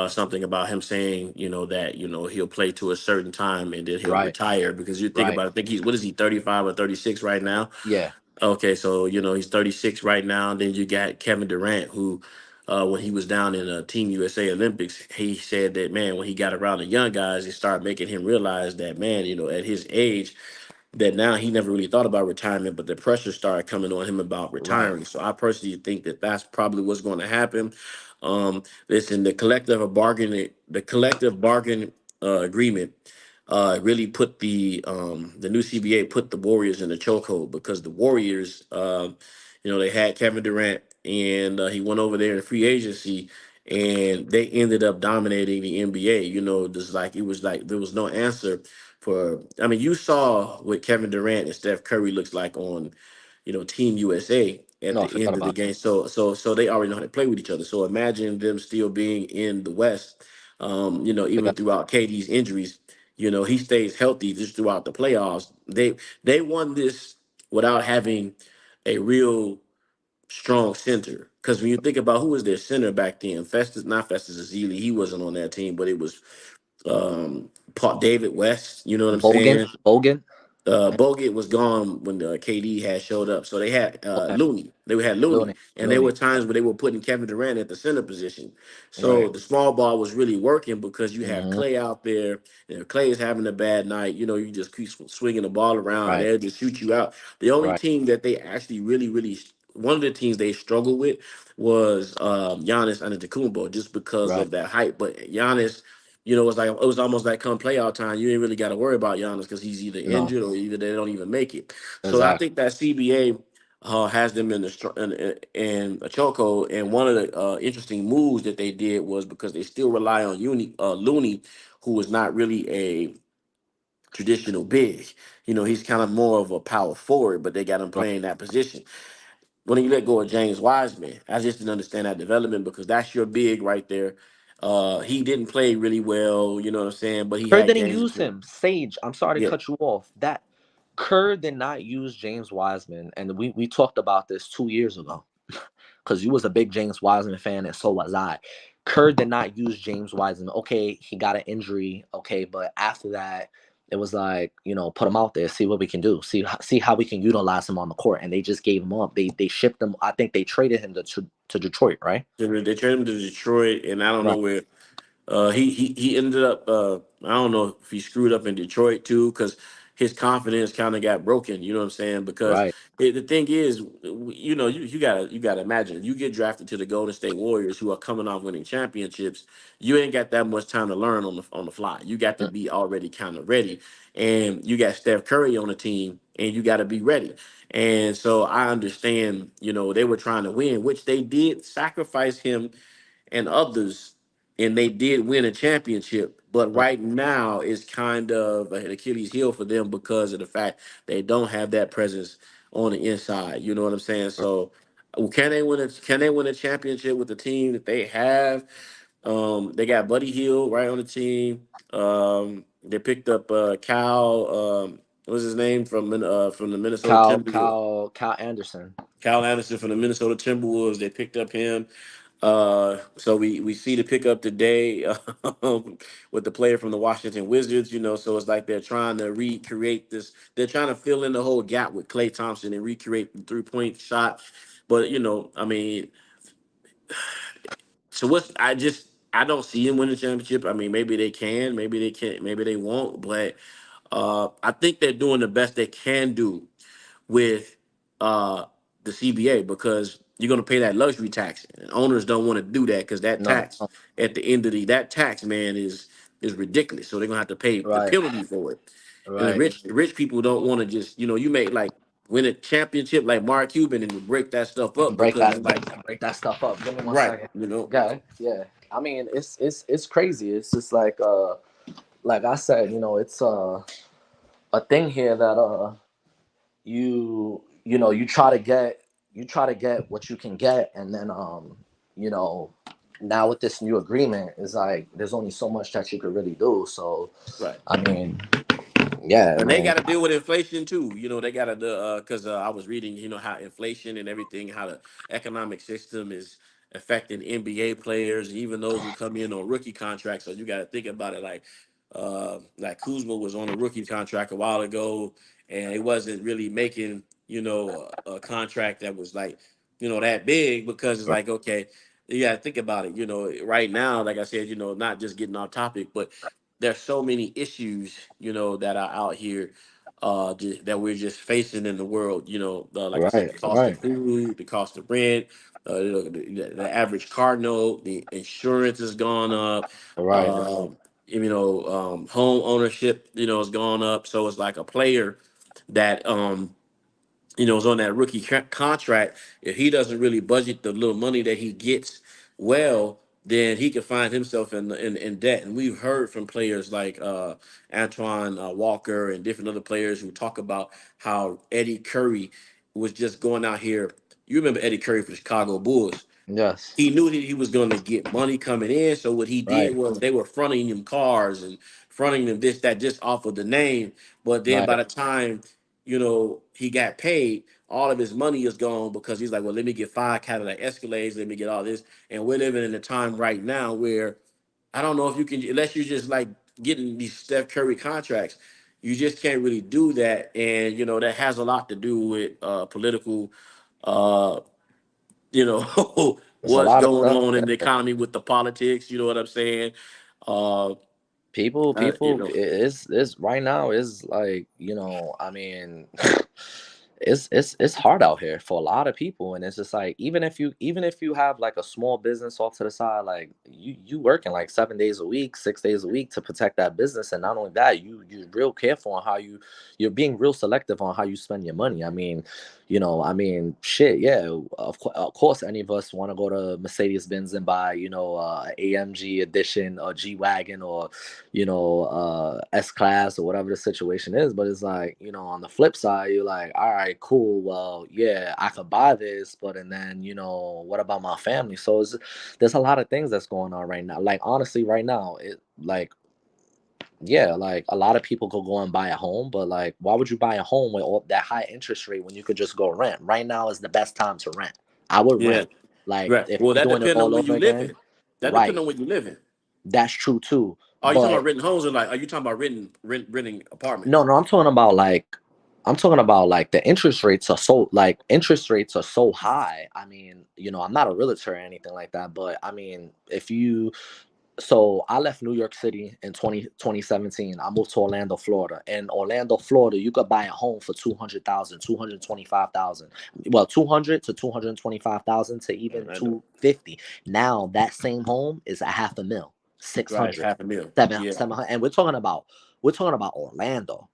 Speaker 1: something about him saying, that he'll play to a certain time and then he'll
Speaker 2: Right.
Speaker 1: retire. Because you think
Speaker 2: Right.
Speaker 1: about it, I think what is he, 35 or 36 right now?
Speaker 2: Yeah.
Speaker 1: Okay, so he's 36 right now. Then you got Kevin Durant, who, when he was down in Team USA Olympics, he said that, man, when he got around the young guys, it started making him realize that, man, at his age, that now he never really thought about retirement, but the pressure started coming on him about
Speaker 2: Right.
Speaker 1: retiring. So I personally think that that's probably what's going to happen. Listen, the collective bargain agreement really put the new CBA put the Warriors in the chokehold, because the Warriors, they had Kevin Durant, and he went over there in free agency, and they ended up dominating the NBA. Just like it was like there was no answer for. I mean, you saw what Kevin Durant and Steph Curry looks like on, Team USA at
Speaker 2: No, I
Speaker 1: the
Speaker 2: forgot
Speaker 1: end of the
Speaker 2: about
Speaker 1: game. So they already know how to play with each other. So imagine them still being in the West. Even
Speaker 2: forgot.
Speaker 1: throughout KD's injuries, he stays healthy just throughout the playoffs. They won this without having a real strong center. Because when you think about who was their center back then, not Festus Ezeli, he wasn't on that team, but it was Paul David West. You know what I'm
Speaker 2: Bogan.
Speaker 1: saying?
Speaker 2: Bogan.
Speaker 1: Bogut was gone when the KD had showed up, so they had
Speaker 2: Okay.
Speaker 1: Looney. They had Looney,
Speaker 2: Looney.
Speaker 1: and there were
Speaker 2: Looney.
Speaker 1: times where they were putting Kevin Durant at the center position. So
Speaker 2: Right.
Speaker 1: the small ball was really working because you have
Speaker 2: Hmm.
Speaker 1: Clay out there. And if Clay is having a bad night, you just keep swinging the ball around, and
Speaker 2: Right.
Speaker 1: they'll just shoot you out. The only
Speaker 2: Right.
Speaker 1: team that they actually really one of the teams they struggled with was Giannis Antetokounmpo, just because
Speaker 2: Right.
Speaker 1: of that height. But Giannis, it was almost like come playoff time, you ain't really got to worry about Giannis because he's either
Speaker 2: No.
Speaker 1: injured or either they don't even make it. So I
Speaker 2: Exactly.
Speaker 1: think that CBA has them in in a chokehold. And one of the interesting moves that they did was because they still rely on Looney, who is not really a traditional big. He's kind of more of a power forward, but they got him
Speaker 2: Right.
Speaker 1: playing that position. When you let go of James Wiseman, I just didn't understand that development because that's your big right there. He didn't play really well, you know what I'm saying? But he
Speaker 2: Kerr
Speaker 1: had
Speaker 2: didn't
Speaker 1: games.
Speaker 2: use him. Sage, I'm sorry to
Speaker 1: Yeah,
Speaker 2: cut you off. That Kerr did not use James Wiseman, and we talked about this 2 years ago, because you was a big James Wiseman fan, and so was I. Kerr did not use James Wiseman. Okay, he got an injury. Okay, but after that, it was like, put him out there, see what we can do, see how we can utilize him on the court, and they just gave him up. They shipped him. I think they traded him to Detroit, right?
Speaker 1: they traded him to Detroit, and I don't know
Speaker 2: Right.
Speaker 1: where. He ended up. I don't know if he screwed up in Detroit too, because his confidence kind of got broken. You know what I'm saying? Because
Speaker 2: Right.
Speaker 1: the thing is, you gotta imagine if you get drafted to the Golden State Warriors, who are coming off winning championships, you ain't got that much time to learn on the fly. You got to
Speaker 2: Mm.
Speaker 1: be already kind of ready, and you got Steph Curry on the team, and you got to be ready. And so I understand, they were trying to win, which they did sacrifice him and others, and they did win a championship. But
Speaker 2: Mm.
Speaker 1: right now, it's kind of an Achilles heel for them because of the fact they don't have that presence on the inside. You know what I'm saying? So, can they win a championship with the team that they have? They got Buddy Hield right on the team. They picked up Cal. What's his name from the Minnesota Timberwolves?
Speaker 2: Kyle Anderson.
Speaker 1: Kyle Anderson from the Minnesota Timberwolves. They picked up him. So we see the pickup today with the player from the Washington Wizards. So it's like they're trying to recreate this. They're trying to fill in the whole gap with Klay Thompson and recreate the 3-point shot. But I mean, so I don't see him win the championship. I mean, maybe they can, maybe they can't, maybe they won't. But I think they're doing the best they can do with uh, the CBA because you're going to pay that luxury tax. And owners don't want to do that because that
Speaker 2: No.
Speaker 1: tax at the end of that tax, man, is ridiculous. So they're gonna have to pay the
Speaker 2: Right.
Speaker 1: penalty for it. And the
Speaker 2: Right.
Speaker 1: rich people don't want to just you make like win a championship like Mark Cuban and break that stuff up
Speaker 2: break
Speaker 1: because
Speaker 2: that
Speaker 1: it's like
Speaker 2: break that stuff up. Give me one
Speaker 1: right,
Speaker 2: second. Yeah, yeah. I mean, it's crazy. It's just like I said, it's a thing here that you try to get what you can get, and then you know now with this new agreement, it's like there's only so much that you could really do. So
Speaker 1: right.
Speaker 2: I mean, yeah,
Speaker 1: And they
Speaker 2: man.
Speaker 1: got to deal with inflation too. They got to because I was reading, how inflation and everything, how the economic system is affecting NBA players, even those who come in on rookie contracts. So you got to think about it like Kuzma was on a rookie contract a while ago, and he wasn't really making a contract that was like that big because it's like okay, you got to think about it. Right now, like I said, not just getting off topic, but there's so many issues, that are out here that we're just facing in the world. Like I said,
Speaker 2: Right,
Speaker 1: the cost of
Speaker 2: right,
Speaker 1: food, the cost of rent, the average car note, the insurance has gone up.
Speaker 2: right,
Speaker 1: Home ownership, has gone up. So it's like a player that is on that rookie contract, if he doesn't really budget the little money that he gets well, then he can find himself in debt. And we've heard from players like Antoine Walker and different other players who talk about how Eddie Curry was just going out here. You remember Eddie Curry for the Chicago Bulls?
Speaker 2: yes,
Speaker 1: He knew that he was going to get money coming in. So what he did
Speaker 2: right,
Speaker 1: was they were fronting him cars and fronting him this, that, just off of the name. But then by
Speaker 2: right,
Speaker 1: the time, he got paid, all of his money is gone because he's like, well, let me get 5 Cadillac Escalades, let me get all this. And we're living in a time right now where I don't know if you can, unless you're just like getting these Steph Curry contracts, you just can't really do that, and that has a lot to do with political, uh,
Speaker 2: There's a
Speaker 1: what's
Speaker 2: lot of
Speaker 1: going
Speaker 2: stuff.
Speaker 1: on in the economy with the politics. You know what I'm saying? Uh,
Speaker 2: People
Speaker 1: you know,
Speaker 2: is right now is like, I mean, it's hard out here for a lot of people, and it's just like, even if you have like a small business off to the side, like you working like 7 days a week, 6 days a week to protect that business. And not only that, you're real careful on how you're being real selective on how you spend your money. Shit, yeah, of course any of us want to go to Mercedes Benz and buy, AMG edition or G Wagon, or S class, or whatever the situation is. But it's like, on the flip side, you're like, all right, cool, well, yeah, I could buy this, but and then, what about my family? So there's a lot of things that's going on right now. Like, honestly, right now, it like, yeah, like a lot of people could go and buy a home, but like, why would you buy a home with all that high interest rate when you could just go rent? Right now is the best time to rent. I would
Speaker 1: yeah,
Speaker 2: rent. Like,
Speaker 1: right.
Speaker 2: if
Speaker 1: Well,
Speaker 2: I'm
Speaker 1: that
Speaker 2: doing it
Speaker 1: depends on
Speaker 2: all
Speaker 1: where
Speaker 2: over
Speaker 1: you live
Speaker 2: again,
Speaker 1: in. That depends
Speaker 2: right?
Speaker 1: on where you live in.
Speaker 2: That's true too.
Speaker 1: Are you talking
Speaker 2: But
Speaker 1: about renting homes, or like, are you talking about renting
Speaker 2: no,
Speaker 1: apartments?
Speaker 2: no, I'm talking about like the interest rates are so high. I mean, I'm not a realtor or anything like that, but I mean, if you so I left New York City in 2017. I moved to Orlando, Florida. In Orlando, Florida, you could buy a home for 200,000, 225,000. Well, 200 to 225,000 to even
Speaker 1: Orlando.
Speaker 2: 250. Now that same home is a half a mil,
Speaker 1: Right, it's
Speaker 2: 600,
Speaker 1: half a mil.
Speaker 2: seven,
Speaker 1: Yeah,
Speaker 2: 700, and we're talking about Orlando.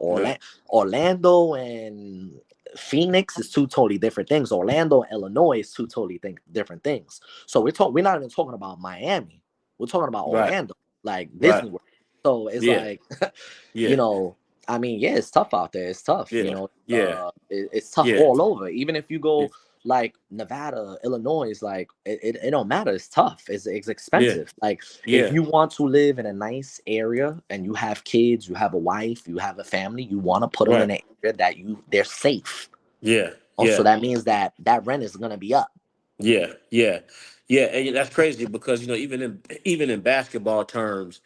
Speaker 1: right.
Speaker 2: Orlando and Phoenix is two totally different things. Orlando and Illinois is two totally different things. So we're not even talking about Miami. We're talking about
Speaker 1: Right,
Speaker 2: Orlando, like
Speaker 1: right.
Speaker 2: Disney World. So it's
Speaker 1: Yeah,
Speaker 2: like, you
Speaker 1: yeah,
Speaker 2: know, I mean, yeah, it's tough out there. It's tough.
Speaker 1: yeah, yeah,
Speaker 2: It's tough
Speaker 1: yeah,
Speaker 2: all over. Even if you
Speaker 1: yeah,
Speaker 2: go like Nevada, Illinois, like it don't matter. It's tough. It's
Speaker 1: yeah,
Speaker 2: expensive. Like, if
Speaker 1: yeah,
Speaker 2: you want to live in a nice area and you have kids, you have a wife, you have a family, you want to put them in
Speaker 1: right.
Speaker 2: an area that they're safe.
Speaker 1: Yeah,
Speaker 2: Also,
Speaker 1: yeah.
Speaker 2: that means that rent is gonna be up.
Speaker 1: Yeah, yeah, yeah, and that's crazy because even in basketball terms,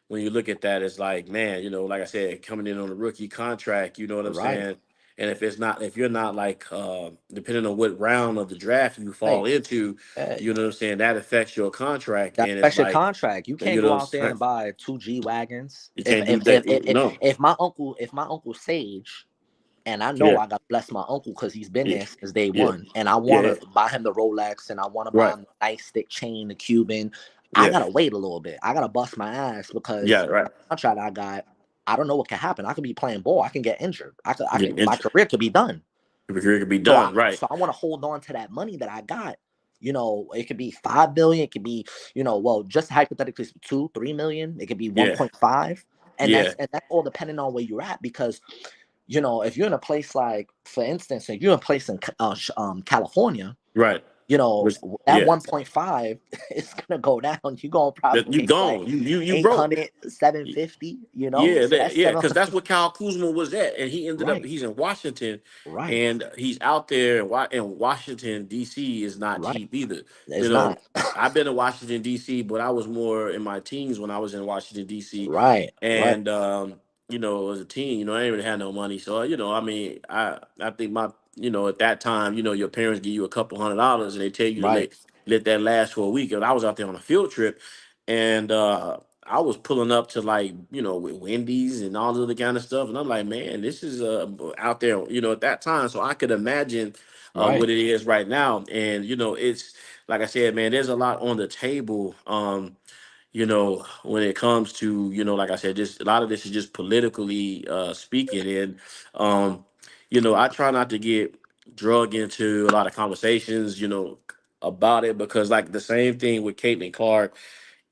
Speaker 1: when you look at that, it's like, man, like I said, coming in on a rookie contract, you know what I'm
Speaker 2: Right.
Speaker 1: saying? And if you're not like, depending on what round of the draft you fall
Speaker 2: Right.
Speaker 1: into,
Speaker 2: Yeah.
Speaker 1: you know what I'm saying, that affects your contract,
Speaker 2: That
Speaker 1: and it's
Speaker 2: affects your
Speaker 1: like,
Speaker 2: contract. You can't
Speaker 1: you know
Speaker 2: go
Speaker 1: what I'm
Speaker 2: out there
Speaker 1: saying?
Speaker 2: and buy two G wagons.
Speaker 1: You
Speaker 2: If
Speaker 1: can't do
Speaker 2: if
Speaker 1: that.
Speaker 2: if if, if,
Speaker 1: No.
Speaker 2: if my uncle Sage, and I know
Speaker 1: Yeah,
Speaker 2: I got to bless my uncle because he's been
Speaker 1: yeah,
Speaker 2: there since day
Speaker 1: yeah,
Speaker 2: one, and I want
Speaker 1: yeah,
Speaker 2: to buy him the Rolex, and I want to buy
Speaker 1: right.
Speaker 2: him the nice stick chain, the Cuban. I
Speaker 1: Yeah,
Speaker 2: gotta wait a little bit. I gotta bust my ass
Speaker 1: yeah,
Speaker 2: because
Speaker 1: right.
Speaker 2: contract I got. I don't know what can happen. I could be playing ball. I can get injured.
Speaker 1: Get
Speaker 2: My
Speaker 1: injured.
Speaker 2: career could be done.
Speaker 1: Your career could be
Speaker 2: So I
Speaker 1: done, right?
Speaker 2: so I want to hold on to that money that I got. It could be 5 billion, it could be, well, just hypothetically 2, 3 million, it could be
Speaker 1: Yeah,
Speaker 2: 1.5. And
Speaker 1: yeah,
Speaker 2: that's all depending on where you're at. Because, if you're in a place like, for instance, if you're in a place in California,
Speaker 1: right. Which,
Speaker 2: that
Speaker 1: yeah.
Speaker 2: 1.5 is gonna go down. You're gonna probably
Speaker 1: That you
Speaker 2: make like
Speaker 1: gone. You broke.
Speaker 2: 800, 750,
Speaker 1: Yeah,
Speaker 2: so that's
Speaker 1: because that's
Speaker 2: 700.
Speaker 1: what Kyle Kuzma was at, and he ended up
Speaker 2: Right,
Speaker 1: he's in Washington,
Speaker 2: right,
Speaker 1: and he's out there. And Washington D.C. is not
Speaker 2: right.
Speaker 1: cheap either. You
Speaker 2: It's
Speaker 1: know,
Speaker 2: not.
Speaker 1: I've been to Washington D.C., but I was more in my teens when I was in Washington D.C.
Speaker 2: Right, right,
Speaker 1: And as a teen, I didn't really have no money, so I mean, I think at that time, your parents give you a couple $100 and they tell you to
Speaker 2: right,
Speaker 1: let that last for a week. And I was out there on a field trip, and I was pulling up to, like, with Wendy's and all the other kind of stuff, and I'm like, man, this is out there, at that time. So I could imagine
Speaker 2: right,
Speaker 1: what it is right now, and it's like I said, man, there's a lot on the table. When it comes to, like I said, just a lot of this is just politically speaking, and I try not to get drug into a lot of conversations, about it, because like the same thing with Caitlin Clark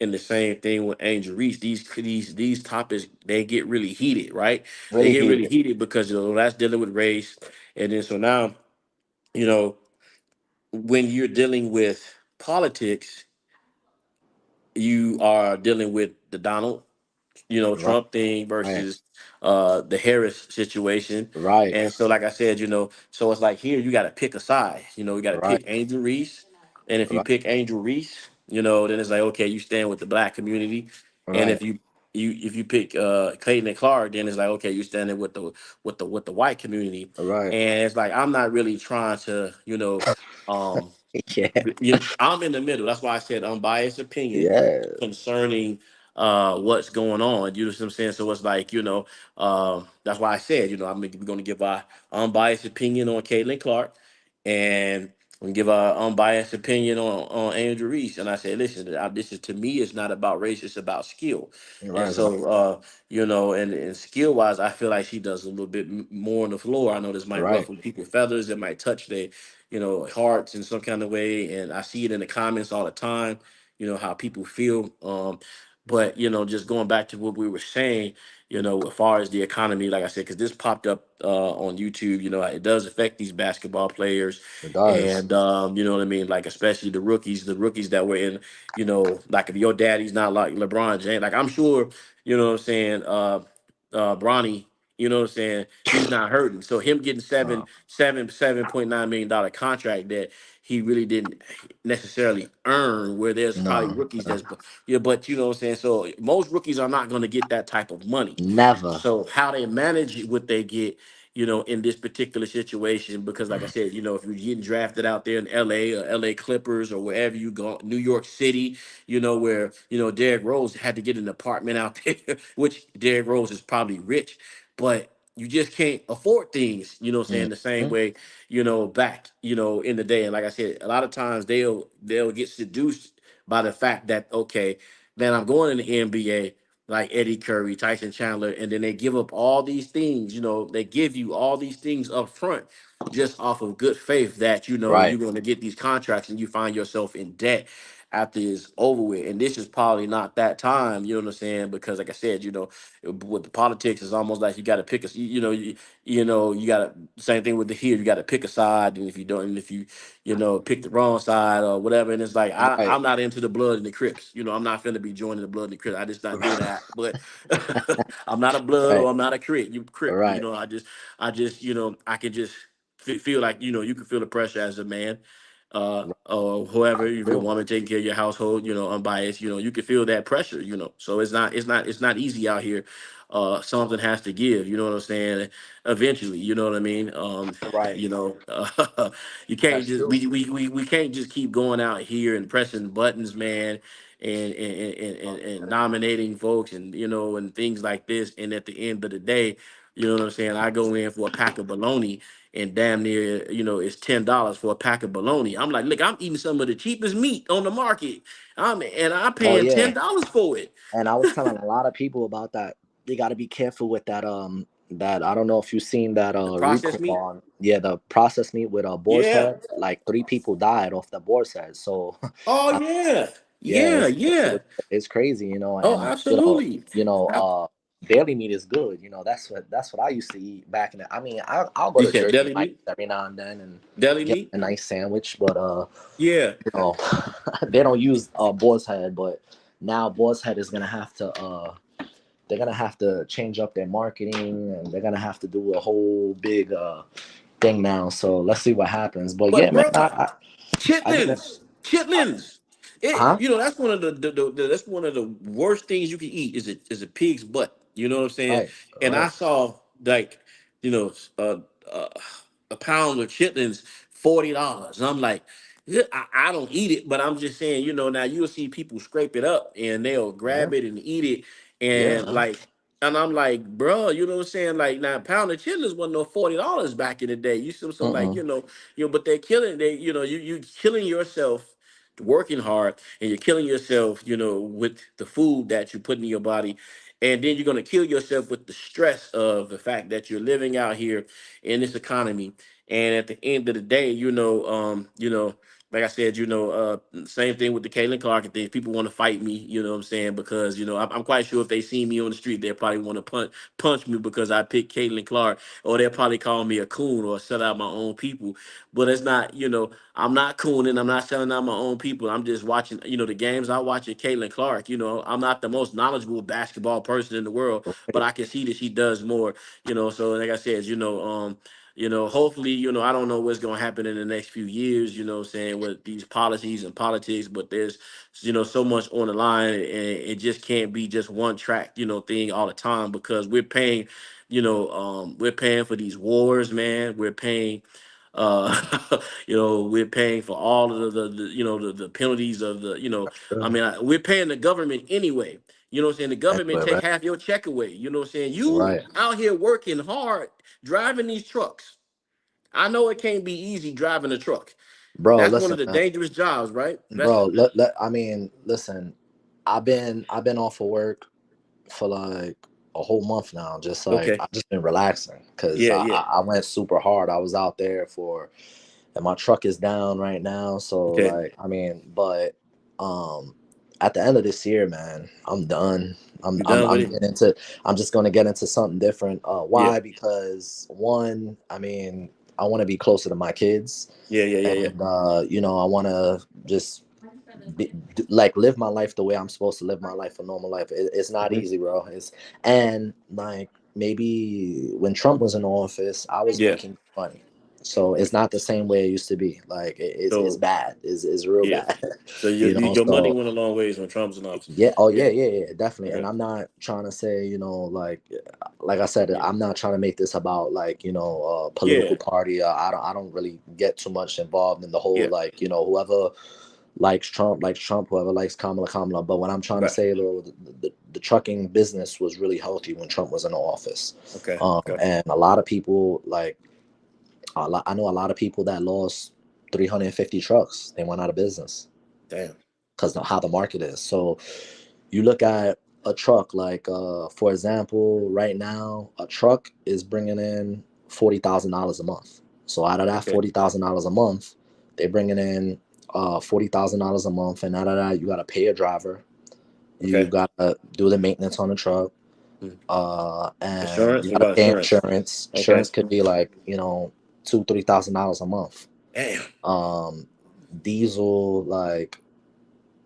Speaker 1: and the same thing with Angel Reese. These topics, they get really heated, right? They
Speaker 2: really
Speaker 1: get really
Speaker 2: heated.
Speaker 1: heated because that's dealing with race, and then so now, you know, when you're dealing with politics, you are dealing with the Donald,
Speaker 2: Right,
Speaker 1: Trump thing
Speaker 2: right,
Speaker 1: versus the Harris situation.
Speaker 2: right,
Speaker 1: And so, like I said, so it's like here you got to pick a side. You got to
Speaker 2: right,
Speaker 1: pick Angel Reese, and if you
Speaker 2: right,
Speaker 1: pick Angel Reese, then it's like, okay, you stand with the black community, and
Speaker 2: right,
Speaker 1: if you you if you pick Clayton and Clark, then it's like, okay, you're standing with the white community,
Speaker 2: Right.
Speaker 1: and it's like I'm not really trying to, um,
Speaker 2: Yeah.
Speaker 1: I'm in the middle. That's why I said unbiased opinion
Speaker 2: Yeah.
Speaker 1: concerning what's going on. You know what I'm saying? So it's like, that's why I said, we're gonna give our unbiased opinion on Caitlin Clark, and we give our unbiased opinion on Andrew Reese. And I said, listen, this is, to me, it's not about race, it's about skill. And
Speaker 2: Right.
Speaker 1: so and skill wise, I feel like she does a little bit more on the floor. I know this might
Speaker 2: Right.
Speaker 1: ruffle people's feathers, it might touch their hearts in some kind of way. And I see it in the comments all the time, how people feel. But just going back to what we were saying, as far as the economy, like I said, because this popped up on YouTube, it does affect these basketball players.
Speaker 2: It does.
Speaker 1: And you know what I mean? Like, especially the rookies that were in, like, if your daddy's not like LeBron James, like, I'm sure, you know what I'm saying, Bronny, you know what I'm saying, he's not hurting. So him getting
Speaker 2: Uh,
Speaker 1: $7.9 million contract that he really didn't necessarily earn, where there's probably
Speaker 2: no.
Speaker 1: rookies that's, yeah, but you know what I'm saying. So most rookies are not going to get that type of money.
Speaker 2: Never.
Speaker 1: So how they manage what they get, in this particular situation, because like I said, if you're getting drafted out there in LA or LA Clippers or wherever you go, New York City, where, Derrick Rose had to get an apartment out there, which Derrick Rose is probably rich, but you just can't afford things, saying the same
Speaker 2: Mhm.
Speaker 1: way, back, in the day. And like I said, a lot of times they'll get seduced by the fact that, okay, man, I'm going in the NBA, like Eddie Curry, Tyson Chandler, and then they give up all these things, they give you all these things up front just off of good faith that,
Speaker 2: Right.
Speaker 1: you're going to get these contracts, and you find yourself in debt after it's over with. And this is probably not that time, you know what I'm saying? Because like I said, with the politics, it's almost like you got to pick a, you got to, same thing with the here, you got to pick a side. And if you don't, and if you, pick the wrong side or whatever, and it's like,
Speaker 2: Right.
Speaker 1: I'm not into the blood and the Crips. I'm not finna be joining the blood and the Crips. I just not do that. But I'm not a blood
Speaker 2: Right.
Speaker 1: or I'm not a Crip.
Speaker 2: Right.
Speaker 1: I just, I can just feel like, you can feel the pressure as a man,
Speaker 2: Right.
Speaker 1: or whoever, if you're a
Speaker 2: True.
Speaker 1: woman taking care of your household, unbiased, you can feel that pressure, so it's not easy out here. Something has to give, you know what I'm saying, eventually, you know what I mean.
Speaker 2: Right.
Speaker 1: you know you can't
Speaker 2: That's
Speaker 1: just
Speaker 2: true.
Speaker 1: we can't just keep going out here and pressing buttons, man, and nominating folks, and and things like this, and at the end of the day, you know what I'm saying, I go in for a pack of bologna, and damn near, it's $10 for a pack of bologna. I'm like, look, I'm eating some of the cheapest meat on the market. I'm
Speaker 2: Oh
Speaker 1: paying
Speaker 2: yeah.
Speaker 1: $10 for it.
Speaker 2: And I was telling a lot of people about that. You got to be careful with that. That I don't know if you've seen that
Speaker 1: The processed
Speaker 2: recall
Speaker 1: meat.
Speaker 2: on, yeah, the processed meat with boar's
Speaker 1: Yeah.
Speaker 2: head. Like 3 people died off the boar's head. So
Speaker 1: Oh
Speaker 2: I,
Speaker 1: yeah.
Speaker 2: yeah,
Speaker 1: Yeah. Yeah.
Speaker 2: it's crazy,
Speaker 1: Oh,
Speaker 2: and
Speaker 1: absolutely.
Speaker 2: daily meat is good. That's what I used to eat back in the. I mean, I'll go
Speaker 1: You
Speaker 2: to
Speaker 1: said
Speaker 2: Jersey
Speaker 1: deli
Speaker 2: Mike's
Speaker 1: meat.
Speaker 2: every now and then and
Speaker 1: Deli
Speaker 2: get
Speaker 1: meat.
Speaker 2: a nice sandwich, but
Speaker 1: Yeah.
Speaker 2: you know, they don't use boar's head. But now boar's head is gonna have to they're gonna have to change up their marketing, and they're gonna have to do a whole big thing now. So let's see what happens. But yeah,
Speaker 1: But
Speaker 2: man,
Speaker 1: bro,
Speaker 2: I think
Speaker 1: chitlins.
Speaker 2: huh?
Speaker 1: That's one of that's one of the worst things you can eat, is a pig's butt. You know what I'm saying?
Speaker 2: Right,
Speaker 1: And I
Speaker 2: right.
Speaker 1: saw, like, you know uh, a pound of chitlins, $40, and I'm like, yeah, I don't eat it, but I'm just saying, now you'll see people scrape it up and they'll
Speaker 2: Yeah,
Speaker 1: grab it and eat it,
Speaker 2: yeah,
Speaker 1: and
Speaker 2: man.
Speaker 1: like. And I'm like, bro, you know what I'm saying? Like, now, a pound of chitlins wasn't no $40 back in the day. You see, so like,
Speaker 2: Mm-mm.
Speaker 1: but they're killing. You killing yourself working hard, and you're killing yourself, with the food that you put in your body, and then you're gonna kill yourself with the stress of the fact that you're living out here in this economy. And at the end of the day, like I said, same thing with the Caitlin Clark thing. People want to fight me, you know what I'm saying? Because, I'm quite sure if they see me on the street, they probably want to punch me because I picked Caitlin Clark, or they'll probably call me a coon or sell out my own people. But it's not, I'm not cooning. I'm not selling out my own people. I'm just watching, the games I watch at Caitlin Clark. I'm not the most knowledgeable basketball person in the world, but I can see that she does more. So like I said, hopefully, I don't know what's going to happen in the next few years, saying with these policies and politics, but there's, so much on the line, and it just can't be just one track, thing all the time, because we're paying for these wars, man. We're paying, we're paying for all of the penalties of
Speaker 2: Sure.
Speaker 1: we're paying the government anyway. You know what I'm saying? The government
Speaker 2: Anyway,
Speaker 1: take
Speaker 2: right,
Speaker 1: half your check away. You know what I'm saying? You
Speaker 2: right,
Speaker 1: out here working hard, driving these trucks. I know it can't be easy driving a truck.
Speaker 2: bro.
Speaker 1: That's one of
Speaker 2: Listen,
Speaker 1: the
Speaker 2: man,
Speaker 1: dangerous jobs, right?
Speaker 2: bro. I mean, listen. I've been off of work for like a whole month now. Just like
Speaker 1: Okay.
Speaker 2: I've just been relaxing because
Speaker 1: Yeah,
Speaker 2: I,
Speaker 1: yeah.
Speaker 2: I I went super hard. I was out there and my truck is down right now. So
Speaker 1: Okay.
Speaker 2: like, I mean, but um, at the end of this year, man, I'm done. I'm
Speaker 1: You
Speaker 2: I'm
Speaker 1: done with
Speaker 2: I'm
Speaker 1: it?
Speaker 2: getting into. I'm just gonna get into something different.
Speaker 1: Yeah.
Speaker 2: Why? Because one, I mean, I want to be closer to my kids,
Speaker 1: Yeah, yeah, yeah, yeah.
Speaker 2: and I want to just like live my life the way I'm supposed to live my life, a normal life. It's not
Speaker 1: Mhm.
Speaker 2: easy, bro. It's and like maybe when Trump was in office, I was
Speaker 1: Yeah.
Speaker 2: making money, so it's not the same way it used to be. Like it's
Speaker 1: So
Speaker 2: bad. It's real
Speaker 1: yeah.
Speaker 2: bad,
Speaker 1: So your money
Speaker 2: So
Speaker 1: went a long ways when Trump's in office.
Speaker 2: yeah, oh
Speaker 1: Yeah.
Speaker 2: yeah, definitely.
Speaker 1: Okay.
Speaker 2: And I'm not trying to say, like I said,
Speaker 1: Yeah.
Speaker 2: I'm not trying to make this about like political
Speaker 1: Yeah.
Speaker 2: party. I don't really get too much involved in the whole
Speaker 1: Yeah.
Speaker 2: like whoever likes Trump, whoever likes Kamala. But what I'm trying to
Speaker 1: Right.
Speaker 2: say though, the trucking business was really healthy when Trump was in office,
Speaker 1: Okay. Okay.
Speaker 2: and a lot of people I know a lot of people that lost 350 trucks. They went out of business
Speaker 1: Damn.
Speaker 2: because of how the market is. So you look at a truck like for example, right now a truck is bringing in $40,000 a month. So out of that
Speaker 1: Okay.
Speaker 2: $40,000 a month, they're bringing in $40,000 a month, and out of that you got to pay a driver, you
Speaker 1: Okay.
Speaker 2: got to do the maintenance on the truck,
Speaker 1: Hmm.
Speaker 2: and
Speaker 1: Insurance?
Speaker 2: you
Speaker 1: What
Speaker 2: got to
Speaker 1: about
Speaker 2: pay
Speaker 1: insurance?
Speaker 2: insurance.
Speaker 1: Okay.
Speaker 2: Insurance could be like $2,000-$3,000 a month.
Speaker 1: Damn.
Speaker 2: um Diesel, like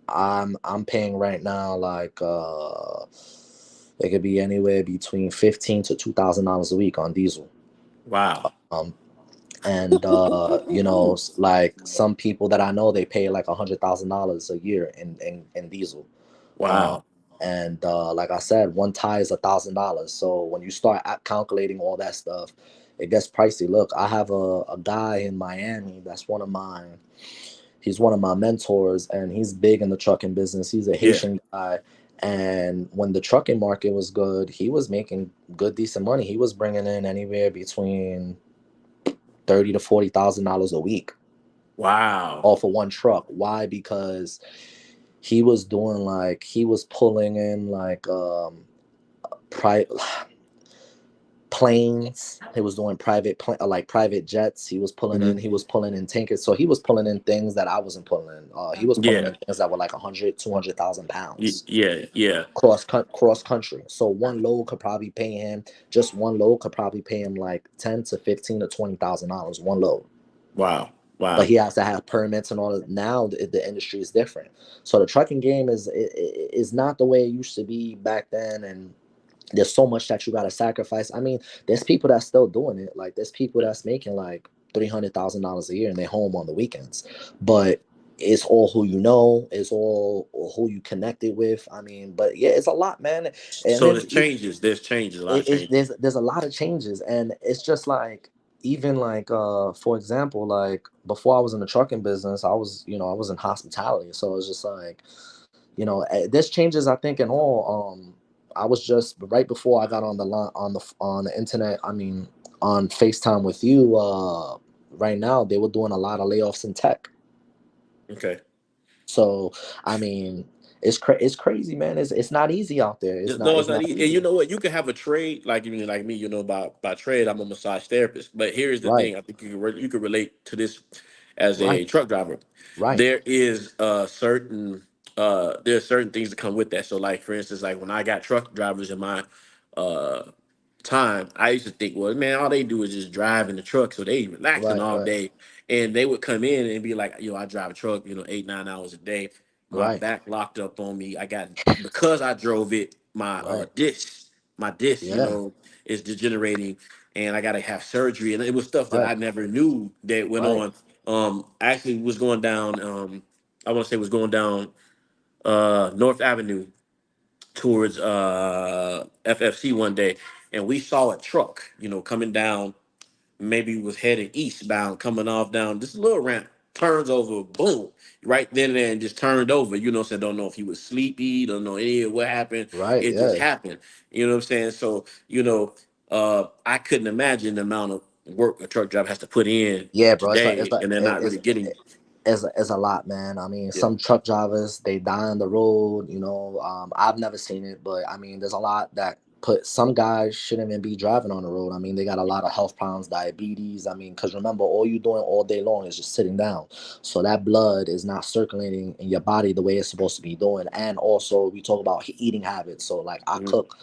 Speaker 2: I'm paying right now like it could be anywhere between $15 to $2,000 a week on diesel.
Speaker 1: Wow.
Speaker 2: Um and like some people that I know, they pay like $100,000 a year in diesel. Um
Speaker 1: Wow.
Speaker 2: and like I said, one tie is $1,000. So when you start calculating all that stuff, it gets pricey. Look, I have a guy in Miami that's one of mine. He's one of my mentors, and he's big in the trucking business. He's a
Speaker 1: Yeah.
Speaker 2: Haitian guy, and when the trucking market was good, he was making good, decent money. He was bringing in anywhere between $30,000 to $40,000 a week
Speaker 1: Wow.
Speaker 2: off of one truck. Why? Because he was pulling in like pri- planes. He was doing like private jets.
Speaker 1: Hmm.
Speaker 2: He was pulling in tankers. So he was pulling in things that I wasn't pulling in. He was pulling
Speaker 1: Yeah.
Speaker 2: in things that were like 100, 200,000 pounds
Speaker 1: Yeah. Yeah.
Speaker 2: cross country. So one load could probably pay him like 10 to 15 to $20,000 one load.
Speaker 1: Wow.
Speaker 2: But
Speaker 1: Wow.
Speaker 2: he has to have permits and all. Now the industry is different. So the trucking game is not the way it used to be back then, and there's so much that you got to sacrifice. I mean, there's people that's still doing it. Like there's people that's making like $300,000 a year and they're home on the weekends. But it's all who you know. It's all who you connected with. I mean, but yeah, it's a lot, man. And
Speaker 1: So
Speaker 2: then
Speaker 1: there's changes. There's changes. A lot of changes.
Speaker 2: there's a lot of changes, and it's just like even like for example, like before I was in the trucking business, I was in hospitality, so it's just like there's changes, I think, in all. I was just right before I got on the line on the internet. I mean, on FaceTime with you. Right now, they were doing a lot of layoffs in tech.
Speaker 1: Okay.
Speaker 2: So, I mean, it's crazy, man. It's not easy out there.
Speaker 1: No,
Speaker 2: It's
Speaker 1: it's not
Speaker 2: not
Speaker 1: easy. And you
Speaker 2: easy.
Speaker 1: know what? You can have a trade like even like me. By trade, I'm a massage therapist. But here's the
Speaker 2: Right,
Speaker 1: thing: I think you can relate to this as
Speaker 2: right,
Speaker 1: a truck driver.
Speaker 2: right,
Speaker 1: There is there's certain things that come with that. So like for instance, like when I got truck drivers in my uh time, I used to think, well, man, all they do is just drive in the truck, so they relaxing
Speaker 2: right,
Speaker 1: all
Speaker 2: right,
Speaker 1: day, and they would come in and be like, I drive a truck, 8 9 hours a day. My
Speaker 2: right,
Speaker 1: back locked up on me. I got because I drove it. My
Speaker 2: right.
Speaker 1: disc,
Speaker 2: Yeah,
Speaker 1: is degenerating. and I got to have surgery, and it was stuff that
Speaker 2: Right.
Speaker 1: I never knew that went
Speaker 2: Right.
Speaker 1: on. Actually was going down. I want to say was going down North Avenue towards FFC one day, and we saw a truck, coming down. Maybe was headed eastbound, coming off down this little ramp, turns over, boom, right then and there, and just turned over. So don't know if he was sleepy, don't know any of what happened.
Speaker 2: Right.
Speaker 1: It just
Speaker 2: Yeah.
Speaker 1: happened. You know what I'm saying? So, I couldn't imagine the amount of work a truck driver has to put in
Speaker 2: Yeah, bro.
Speaker 1: today, and they're not really
Speaker 2: It's
Speaker 1: getting.
Speaker 2: is a lot, man. I mean,
Speaker 1: Yeah.
Speaker 2: some truck drivers they die on the road. I've never seen it, but I mean, there's a lot that put some guys shouldn't even be driving on the road. I mean, they got a lot of health problems, diabetes. I mean, because remember, all you doing all day long is just sitting down, so that blood is not circulating in your body the way it's supposed to be doing. And also, we talk about eating habits. So, like, I
Speaker 1: Mhm.
Speaker 2: cook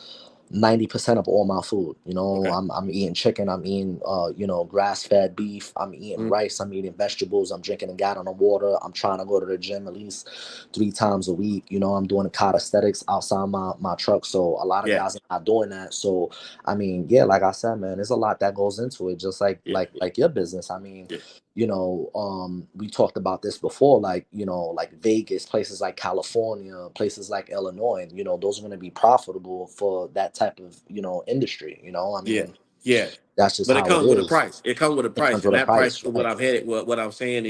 Speaker 2: 90% of all my food.
Speaker 1: Okay.
Speaker 2: I'm eating chicken, I'm eating grass fed beef, I'm eating
Speaker 1: Mhm.
Speaker 2: rice, I'm eating vegetables, I'm drinking a gallon of water, I'm trying to go to the gym at least 3 times a week. I'm doing calisthenics outside my truck. So a lot of
Speaker 1: Yeah.
Speaker 2: guys are not doing that. So I mean, yeah, like I said, man, there's a lot that goes into it, just like
Speaker 1: Yeah.
Speaker 2: your business. I mean,
Speaker 1: Yeah.
Speaker 2: we talked about this before, like, like Vegas, places like California, places like Illinois, those are going to be profitable for that type of, industry. I
Speaker 1: Yeah.
Speaker 2: mean,
Speaker 1: Yeah.
Speaker 2: that's just
Speaker 1: But it
Speaker 2: how it
Speaker 1: comes with a
Speaker 2: is.
Speaker 1: price. It comes with a
Speaker 2: It
Speaker 1: price,
Speaker 2: comes
Speaker 1: and
Speaker 2: with a
Speaker 1: that price
Speaker 2: price,
Speaker 1: for what
Speaker 2: right?
Speaker 1: I'm headed. What I'm saying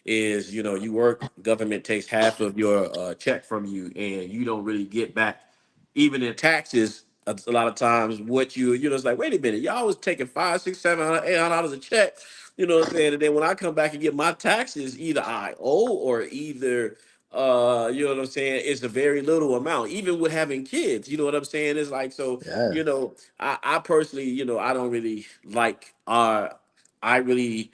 Speaker 1: is you work. Government takes half of your check from you, and you don't really get back, even in taxes. A lot of times, what it's like, wait a minute, y'all was taking 5, 6, 700, $800 a check. You know what I'm saying? And then when I come back and get my taxes, either I owe or either you know what I'm saying, it's a very little amount. Even with having kids, you know what I'm saying? It's like so,
Speaker 2: Yeah.
Speaker 1: I personally, I don't really like I really,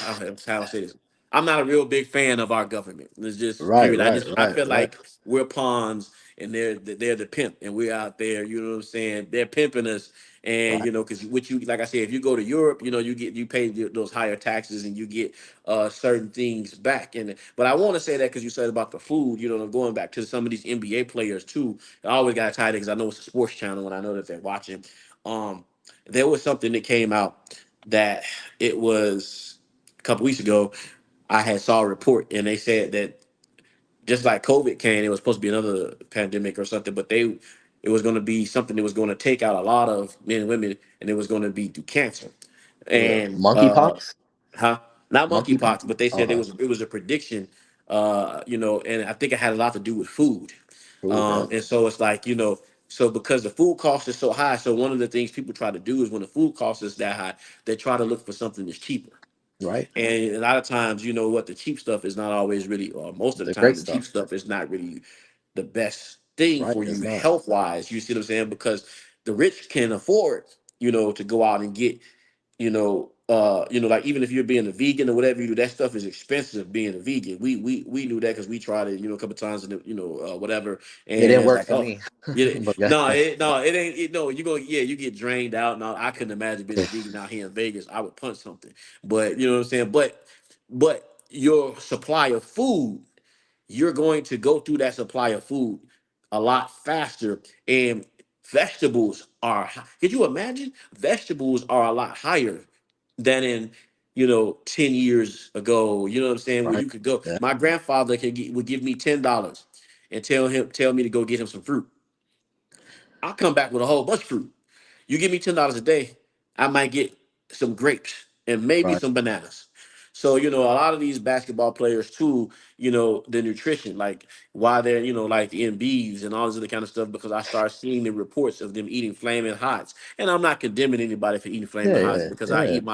Speaker 1: how to say this. I'm not a real big fan of our government. It's just
Speaker 2: Right,
Speaker 1: period.
Speaker 2: right,
Speaker 1: I
Speaker 2: right,
Speaker 1: feel
Speaker 2: right,
Speaker 1: like we're pawns and they're the pimp and we're out there. You know what I'm saying? They're pimping us, and
Speaker 2: right.
Speaker 1: because what you like I said, if you go to Europe, you pay those higher taxes and you get certain things back. And but I want to say that because you said about the food, going back to some of these NBA players too. I always got to tie it because I know it's a sports channel and I know that they're watching. Um, there was something that came out that it was a couple weeks ago. I had saw a report and they said that just like COVID came, it was supposed to be another pandemic or something, but it was going to be something that was going to take out a lot of men and women, and it was going to be through cancer.
Speaker 2: With a
Speaker 1: And
Speaker 2: monkeypox,
Speaker 1: huh? Not
Speaker 2: monkeypox.
Speaker 1: monkeypox, but they said
Speaker 2: Okay,
Speaker 1: it was a prediction. And I think it had a lot to do with food.
Speaker 2: food. Yeah.
Speaker 1: And so it's like, so because the food cost is so high, so one of the things people try to do is when the food cost is that high, they try to look for something that's cheaper.
Speaker 2: Right.
Speaker 1: And a lot of times, what the cheap stuff is not always really, or most of the
Speaker 2: The
Speaker 1: time,
Speaker 2: great
Speaker 1: the cheap
Speaker 2: stuff.
Speaker 1: stuff is not really the best thing
Speaker 2: Right.
Speaker 1: for
Speaker 2: It's
Speaker 1: you
Speaker 2: not.
Speaker 1: health wise. You see what I'm saying? Because the rich can afford, to go out and get like even if you're being a vegan or whatever you do, that stuff is expensive being a vegan. We knew that because we tried it, a couple times and whatever,
Speaker 2: It
Speaker 1: and
Speaker 2: didn't
Speaker 1: it's
Speaker 2: work
Speaker 1: like,
Speaker 2: for
Speaker 1: oh,
Speaker 2: me.
Speaker 1: yeah,
Speaker 2: But yeah.
Speaker 1: no, it ain't, no, you go, yeah, you get drained out. No, I couldn't imagine being a vegan out here in Vegas. I would punch something, but you know what I'm saying. But your supply of food, you're going to go through that supply of food a lot faster, and vegetables are. Could you imagine? Vegetables are a lot higher than in 10 years ago. You know what I'm saying? Where
Speaker 2: Right.
Speaker 1: you could go.
Speaker 2: Yeah.
Speaker 1: My grandfather would give me $10 and tell me to go get him some fruit. I'll come back with a whole bunch of fruit. You give me $10 a day, I might get some grapes and maybe
Speaker 2: Right.
Speaker 1: some bananas. So, a lot of these basketball players too, the nutrition, like why they're, like the MBs and all this other kind of stuff, because I start seeing the reports of them eating flaming hots. And I'm not condemning anybody for eating flaming
Speaker 2: Yeah.
Speaker 1: hots
Speaker 2: Yeah.
Speaker 1: because I
Speaker 2: Yeah.
Speaker 1: eat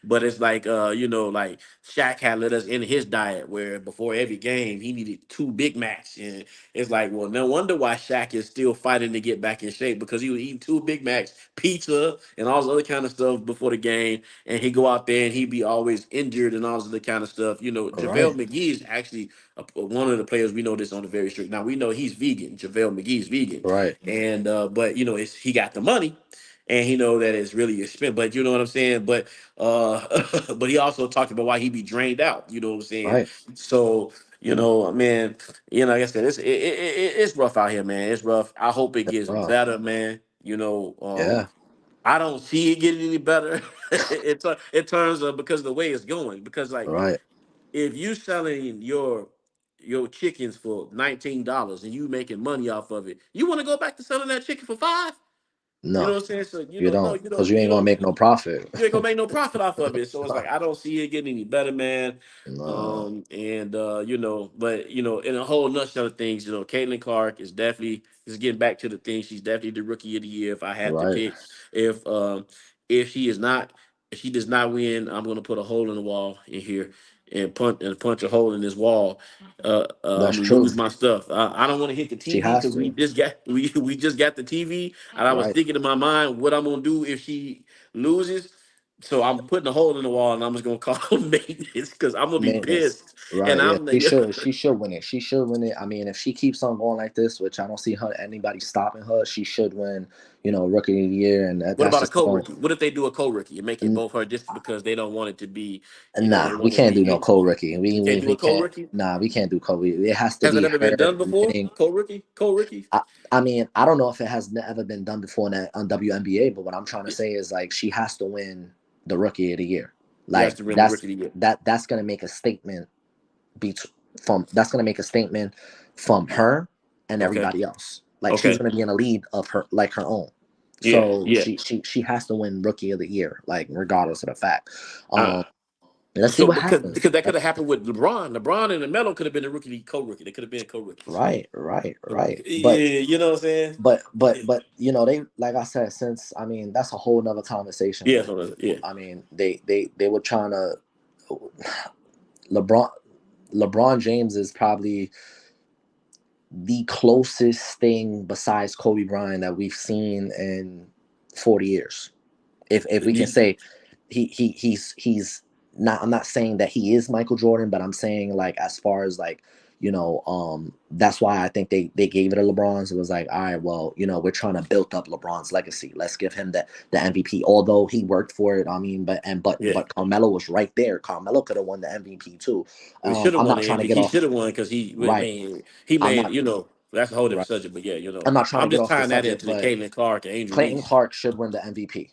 Speaker 1: but it's like, like Shaq had let us in his diet where before every game he needed 2 Big Macs. And it's like, well, no wonder why Shaq is still fighting to get back in shape, because he was eating 2 Big Macs, pizza, and all this other kind of stuff before the game. And he go out there and he be always injured and all this other kind of stuff. JaVale
Speaker 2: Right.
Speaker 1: McGee is actually one of the players we know this on the very strict. Now we know he's vegan. JaVale McGee's vegan,
Speaker 2: Right.
Speaker 1: and but he got the money. And he know that it's really expensive, but you know what I'm saying. But but he also talked about why he be drained out. You know what I'm saying.
Speaker 2: Right.
Speaker 1: So man, like I said, it's rough out here, man. It's rough. I hope it gets
Speaker 2: Rough.
Speaker 1: better, man.
Speaker 2: Yeah.
Speaker 1: I don't see it getting any better. In terms of because of the way it's going. Because like
Speaker 2: Right.
Speaker 1: if you selling your chickens for $19 and you making money off of it, you want to go back to selling that chicken for 5? You know
Speaker 2: No,
Speaker 1: what I'm saying? So
Speaker 2: you
Speaker 1: no,
Speaker 2: don't,
Speaker 1: you
Speaker 2: because
Speaker 1: don't,
Speaker 2: you
Speaker 1: you
Speaker 2: ain't gonna
Speaker 1: don't,
Speaker 2: make no profit.
Speaker 1: you ain't gonna make no profit off of it. So it's like I don't see it getting any better, man.
Speaker 2: No.
Speaker 1: And but in a whole nutshell of things, Caitlin Clark is definitely is getting back to the thing. She's definitely the rookie of the year. If I had to
Speaker 2: Right.
Speaker 1: pick, if if she is not, if she does not win, I'm gonna put a hole in the wall in here and punch a hole in this wall. I'm
Speaker 2: That's
Speaker 1: gonna lose
Speaker 2: true.
Speaker 1: my stuff. I don't want to hit the
Speaker 2: She
Speaker 1: TV
Speaker 2: has
Speaker 1: because
Speaker 2: to.
Speaker 1: we just got the TV, and I was
Speaker 2: Right.
Speaker 1: thinking in my mind what I'm gonna do if she loses. So I'm putting a hole in the wall, and I'm just gonna call maintenance because I'm gonna be
Speaker 2: Maintenance.
Speaker 1: pissed. And
Speaker 2: Right. Yeah.
Speaker 1: I'm
Speaker 2: She
Speaker 1: like,
Speaker 2: should. She should win it. She should win it. I mean, if she keeps on going like this, which I don't see her anybody stopping her, she should win. Rookie of the year, and
Speaker 1: what
Speaker 2: that's
Speaker 1: about a
Speaker 2: just the
Speaker 1: co
Speaker 2: only.
Speaker 1: rookie? What if they do a co rookie and make it both her just because they don't want it to be, they
Speaker 2: Nah, we
Speaker 1: want it to
Speaker 2: can't
Speaker 1: be
Speaker 2: do no
Speaker 1: equal?
Speaker 2: co-rookie.
Speaker 1: You
Speaker 2: We,
Speaker 1: can't
Speaker 2: we
Speaker 1: do
Speaker 2: we
Speaker 1: a co
Speaker 2: can't.
Speaker 1: rookie.
Speaker 2: Nah, we can't do co-rookie. It has to
Speaker 1: Has it
Speaker 2: be
Speaker 1: ever been
Speaker 2: her
Speaker 1: done before?
Speaker 2: winning.
Speaker 1: Co rookie, co rookie.
Speaker 2: I mean, I don't know if it has ever been done before on WNBA, but what I'm trying to
Speaker 1: It
Speaker 2: say is like she has to win the Rookie of the Year.
Speaker 1: has
Speaker 2: Like
Speaker 1: to win the rookie of the year.
Speaker 2: that's gonna make a statement be from that's gonna make a statement from her and
Speaker 1: Okay.
Speaker 2: everybody else. Like she's
Speaker 1: Okay.
Speaker 2: gonna be in a lead of her like her own.
Speaker 1: Yeah.
Speaker 2: So
Speaker 1: Yeah.
Speaker 2: she has to win Rookie of the Year, like regardless of the fact.
Speaker 1: Uh,
Speaker 2: Let's see
Speaker 1: so
Speaker 2: what
Speaker 1: because
Speaker 2: happens.
Speaker 1: that could have happened with LeBron. LeBron and Melo could have been a rookie co rookie. They could have been co rookies.
Speaker 2: Right.
Speaker 1: Yeah, you know what I'm saying?
Speaker 2: But they, like I said, since I mean that's a whole nother conversation.
Speaker 1: Yeah.
Speaker 2: Because
Speaker 1: So yeah.
Speaker 2: I mean they were trying to LeBron LeBron James is probably the closest thing besides Kobe Bryant that we've seen in 40 years. If we can say he's not, I'm not saying that he is Michael Jordan, but I'm saying like as far as like that's why I think they gave it to LeBron. So it was like, all right, well, we're trying to build up LeBron's legacy. Let's give him the MVP, although he worked for it. I mean,
Speaker 1: Yeah.
Speaker 2: but Carmelo was right there. Carmelo could have won the MVP too.
Speaker 1: We should have
Speaker 2: I'm
Speaker 1: won
Speaker 2: not
Speaker 1: the
Speaker 2: trying to
Speaker 1: MVP.
Speaker 2: get
Speaker 1: He
Speaker 2: off.
Speaker 1: should have won because I
Speaker 2: Right.
Speaker 1: mean, he
Speaker 2: I'm
Speaker 1: made,
Speaker 2: not
Speaker 1: that's a whole different
Speaker 2: right.
Speaker 1: subject. But yeah,
Speaker 2: I'm not trying to
Speaker 1: I'm
Speaker 2: get
Speaker 1: just
Speaker 2: off the
Speaker 1: tying that
Speaker 2: subject,
Speaker 1: into the
Speaker 2: but
Speaker 1: Caitlin Clark and Angel
Speaker 2: Clayton
Speaker 1: Reese.
Speaker 2: Clark should win the MVP.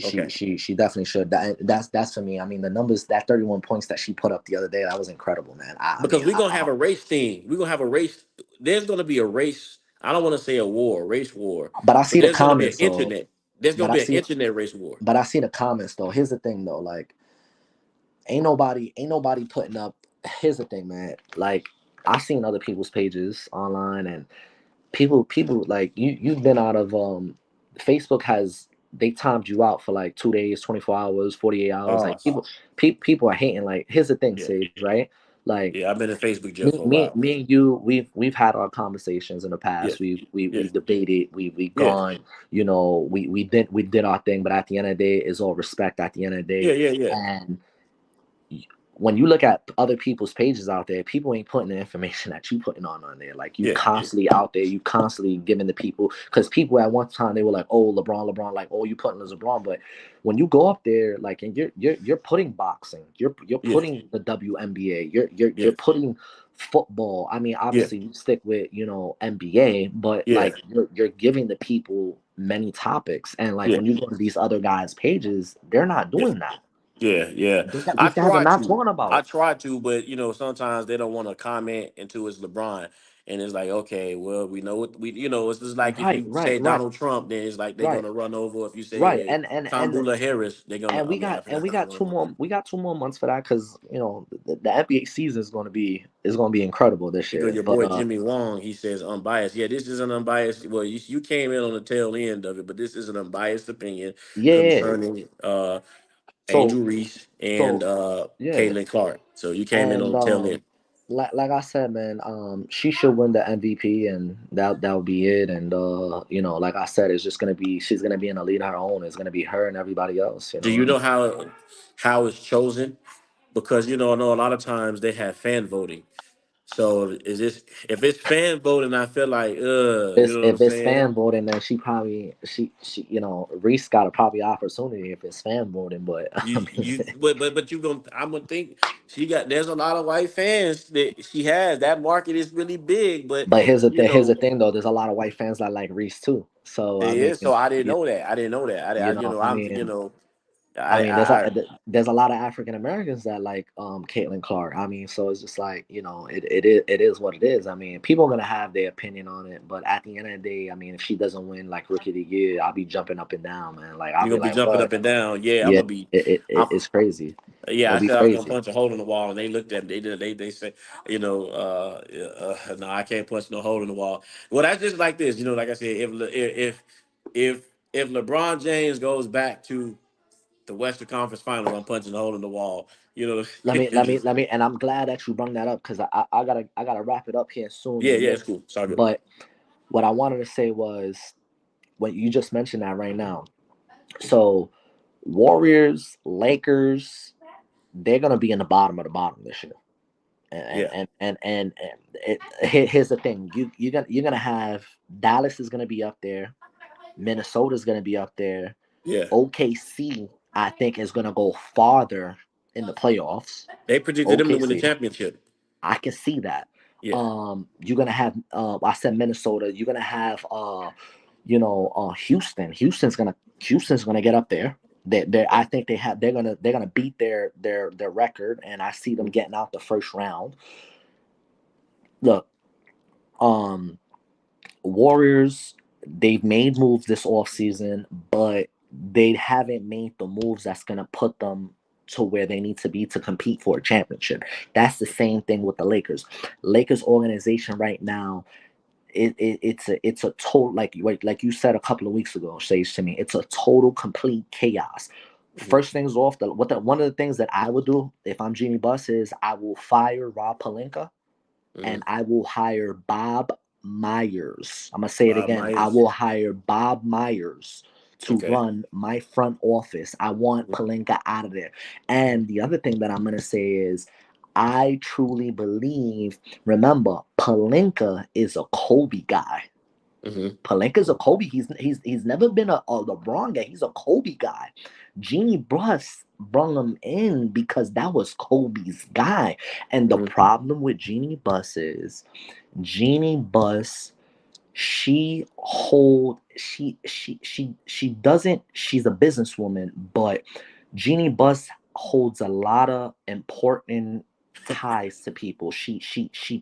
Speaker 1: Okay.
Speaker 2: She definitely should. That's for me. I mean, the numbers, that 31 points that she put up the other day, that was incredible, man. I
Speaker 1: Because
Speaker 2: mean,
Speaker 1: we're gonna have a race thing. We're gonna have a race. There's gonna be a race. I don't want to say a war, race war,
Speaker 2: but I
Speaker 1: but
Speaker 2: see the
Speaker 1: there's gonna be an
Speaker 2: comments though.
Speaker 1: internet. There's gonna
Speaker 2: But I
Speaker 1: be an
Speaker 2: see
Speaker 1: internet race war.
Speaker 2: but I see the comments though. Here's the thing though, like ain't nobody putting up. Here's the thing, man. Like I seen other people's pages online, and people like you've been out of Facebook has, they timed you out for like 2 days, 24 hours, 48 hours.
Speaker 1: Oh,
Speaker 2: Like people are hating. Like here's the thing,
Speaker 1: yeah,
Speaker 2: Sage, right? Like
Speaker 1: yeah. I've been in Facebook jail
Speaker 2: me
Speaker 1: for a
Speaker 2: me
Speaker 1: while.
Speaker 2: me and you, we've had our conversations in the
Speaker 1: Yeah,
Speaker 2: past.
Speaker 1: yeah,
Speaker 2: We've debated, we've
Speaker 1: yeah,
Speaker 2: gone, we did our thing, but at the end of the day, it's all respect at the end of the
Speaker 1: yeah,
Speaker 2: day.
Speaker 1: yeah, yeah,
Speaker 2: And when you look at other people's pages out there, people ain't putting the information that you putting on there. Like you
Speaker 1: yeah,
Speaker 2: constantly out there, you constantly giving the people, because people at one time they were like, oh, LeBron, like, oh, you putting as LeBron. But when you go up there, like, and you're putting boxing, you're
Speaker 1: yeah,
Speaker 2: putting the WNBA, you're
Speaker 1: yeah,
Speaker 2: putting football. I mean,
Speaker 1: yeah,
Speaker 2: obviously you stick with NBA, but
Speaker 1: yeah,
Speaker 2: like you're giving the people many topics. And like
Speaker 1: yeah,
Speaker 2: when you go to these other guys' pages, they're not
Speaker 1: yeah.
Speaker 2: doing that.
Speaker 1: Yeah, yeah. I
Speaker 2: These guys are
Speaker 1: try
Speaker 2: not
Speaker 1: to.
Speaker 2: talking about.
Speaker 1: But sometimes they don't want to comment into it's LeBron. And it's like, okay, well, we know what it's just like if
Speaker 2: Right,
Speaker 1: you
Speaker 2: right,
Speaker 1: say
Speaker 2: right,
Speaker 1: Donald Trump, then it's like they're
Speaker 2: right,
Speaker 1: gonna run over. If you
Speaker 2: right.
Speaker 1: say Kamala Harris, they're gonna
Speaker 2: And
Speaker 1: I
Speaker 2: we
Speaker 1: mean I
Speaker 2: got and
Speaker 1: forgot
Speaker 2: we
Speaker 1: her
Speaker 2: got
Speaker 1: name.
Speaker 2: two more months for that, because the NBA season is going to be incredible this
Speaker 1: Because
Speaker 2: year.
Speaker 1: your
Speaker 2: But
Speaker 1: boy Jimmy Wong, he says unbiased. Yeah, this is an unbiased. Well, you came in on the tail end of it, but this is an unbiased opinion
Speaker 2: yeah,
Speaker 1: concerning
Speaker 2: so
Speaker 1: Angel Reese and
Speaker 2: so yeah,
Speaker 1: Caitlin Clark. So you came in on
Speaker 2: and
Speaker 1: the tail end.
Speaker 2: like I said, man, she should win the MVP, and that'll be it. And like I said, it's just gonna be she's gonna be in a league of her own. It's gonna be her and everybody else.
Speaker 1: Do you know how it's chosen? Because I know a lot of times they have fan voting. So is this if it's fan voting, I feel like you know what I'm
Speaker 2: If it's
Speaker 1: saying?
Speaker 2: fan voting, then she Reese got a probably opportunity if it's fan voting. But I mean,
Speaker 1: But you gonna I'm gonna think there's a lot of white fans that she has. That market is really big, but
Speaker 2: but
Speaker 1: you
Speaker 2: here's the
Speaker 1: know
Speaker 2: thing though. There's a lot of white fans that like Reese too. So
Speaker 1: It
Speaker 2: I mean,
Speaker 1: is. So I didn't
Speaker 2: you,
Speaker 1: know that. I didn't know that.
Speaker 2: you know, I
Speaker 1: I'm,
Speaker 2: mean,
Speaker 1: I
Speaker 2: there's a lot of African Americans that like Caitlin Clark. I mean, so it's just like, it is what it is. I mean, people are gonna have their opinion on it, but at the end of the day, I mean, if she doesn't win like Rookie of the Year, I'll be jumping up and down, man. Like I'll
Speaker 1: you're
Speaker 2: be
Speaker 1: gonna be
Speaker 2: like,
Speaker 1: jumping
Speaker 2: what?
Speaker 1: up and down. Yeah, I'm
Speaker 2: Yeah,
Speaker 1: gonna be. I'm,
Speaker 2: it's crazy.
Speaker 1: yeah,
Speaker 2: It'll
Speaker 1: I
Speaker 2: be
Speaker 1: said I was gonna
Speaker 2: crazy.
Speaker 1: punch a hole in the wall, and they looked at me. They said, no, I can't punch no hole in the wall. Well, that's just like this. Like I said, if LeBron James goes back to the Western Conference Finals, I'm punching a hole in the wall.
Speaker 2: Let me, and I'm glad that you brought that up because I gotta wrap it up here soon in
Speaker 1: Yeah,
Speaker 2: a
Speaker 1: yeah, it's
Speaker 2: minute.
Speaker 1: cool. It's all good.
Speaker 2: But what I wanted to say was what you just mentioned that right now. So Warriors, Lakers, they're gonna be in the bottom of the bottom this year. And
Speaker 1: Yeah,
Speaker 2: here's the thing: you're gonna have Dallas is gonna be up there, Minnesota's gonna be up there,
Speaker 1: yeah.
Speaker 2: OKC I think is gonna go farther in the playoffs.
Speaker 1: They predicted them to win the
Speaker 2: OKC,
Speaker 1: championship.
Speaker 2: I can see that.
Speaker 1: Yeah.
Speaker 2: You're gonna have I said Minnesota. You're gonna have Houston. Houston's gonna get up there. I think they're gonna beat their record, and I see them getting out the first round. Look, um, Warriors, they've made moves this offseason, but they haven't made the moves that's gonna put them to where they need to be to compete for a championship. That's the same thing with the Lakers. Lakers organization right now, it's a total, like you said a couple of weeks ago, Sage, to me, it's a total complete chaos.
Speaker 1: Mhm.
Speaker 2: First things off, one of the things that I would do if I'm Jeannie Buss is I will fire Rob Pelinka
Speaker 1: Mhm.
Speaker 2: and I will hire Bob Myers. I'm gonna say it
Speaker 1: Bob
Speaker 2: again. I
Speaker 1: Myers.
Speaker 2: will hire Bob Myers to
Speaker 1: Okay.
Speaker 2: run my front office. I want
Speaker 1: Mhm.
Speaker 2: Palinka out of there. And the other thing that I'm gonna say is I truly believe, remember, Palinka is a Kobe guy.
Speaker 1: Mhm.
Speaker 2: Palenka's a Kobe. He's never been a LeBron guy. He's a Kobe guy. Jeannie Buss brought him in because that was Kobe's guy. And the
Speaker 1: Mhm.
Speaker 2: problem with Jeannie Buss, she doesn't, she's a businesswoman, but Jeannie Buss holds a lot of important ties to people. She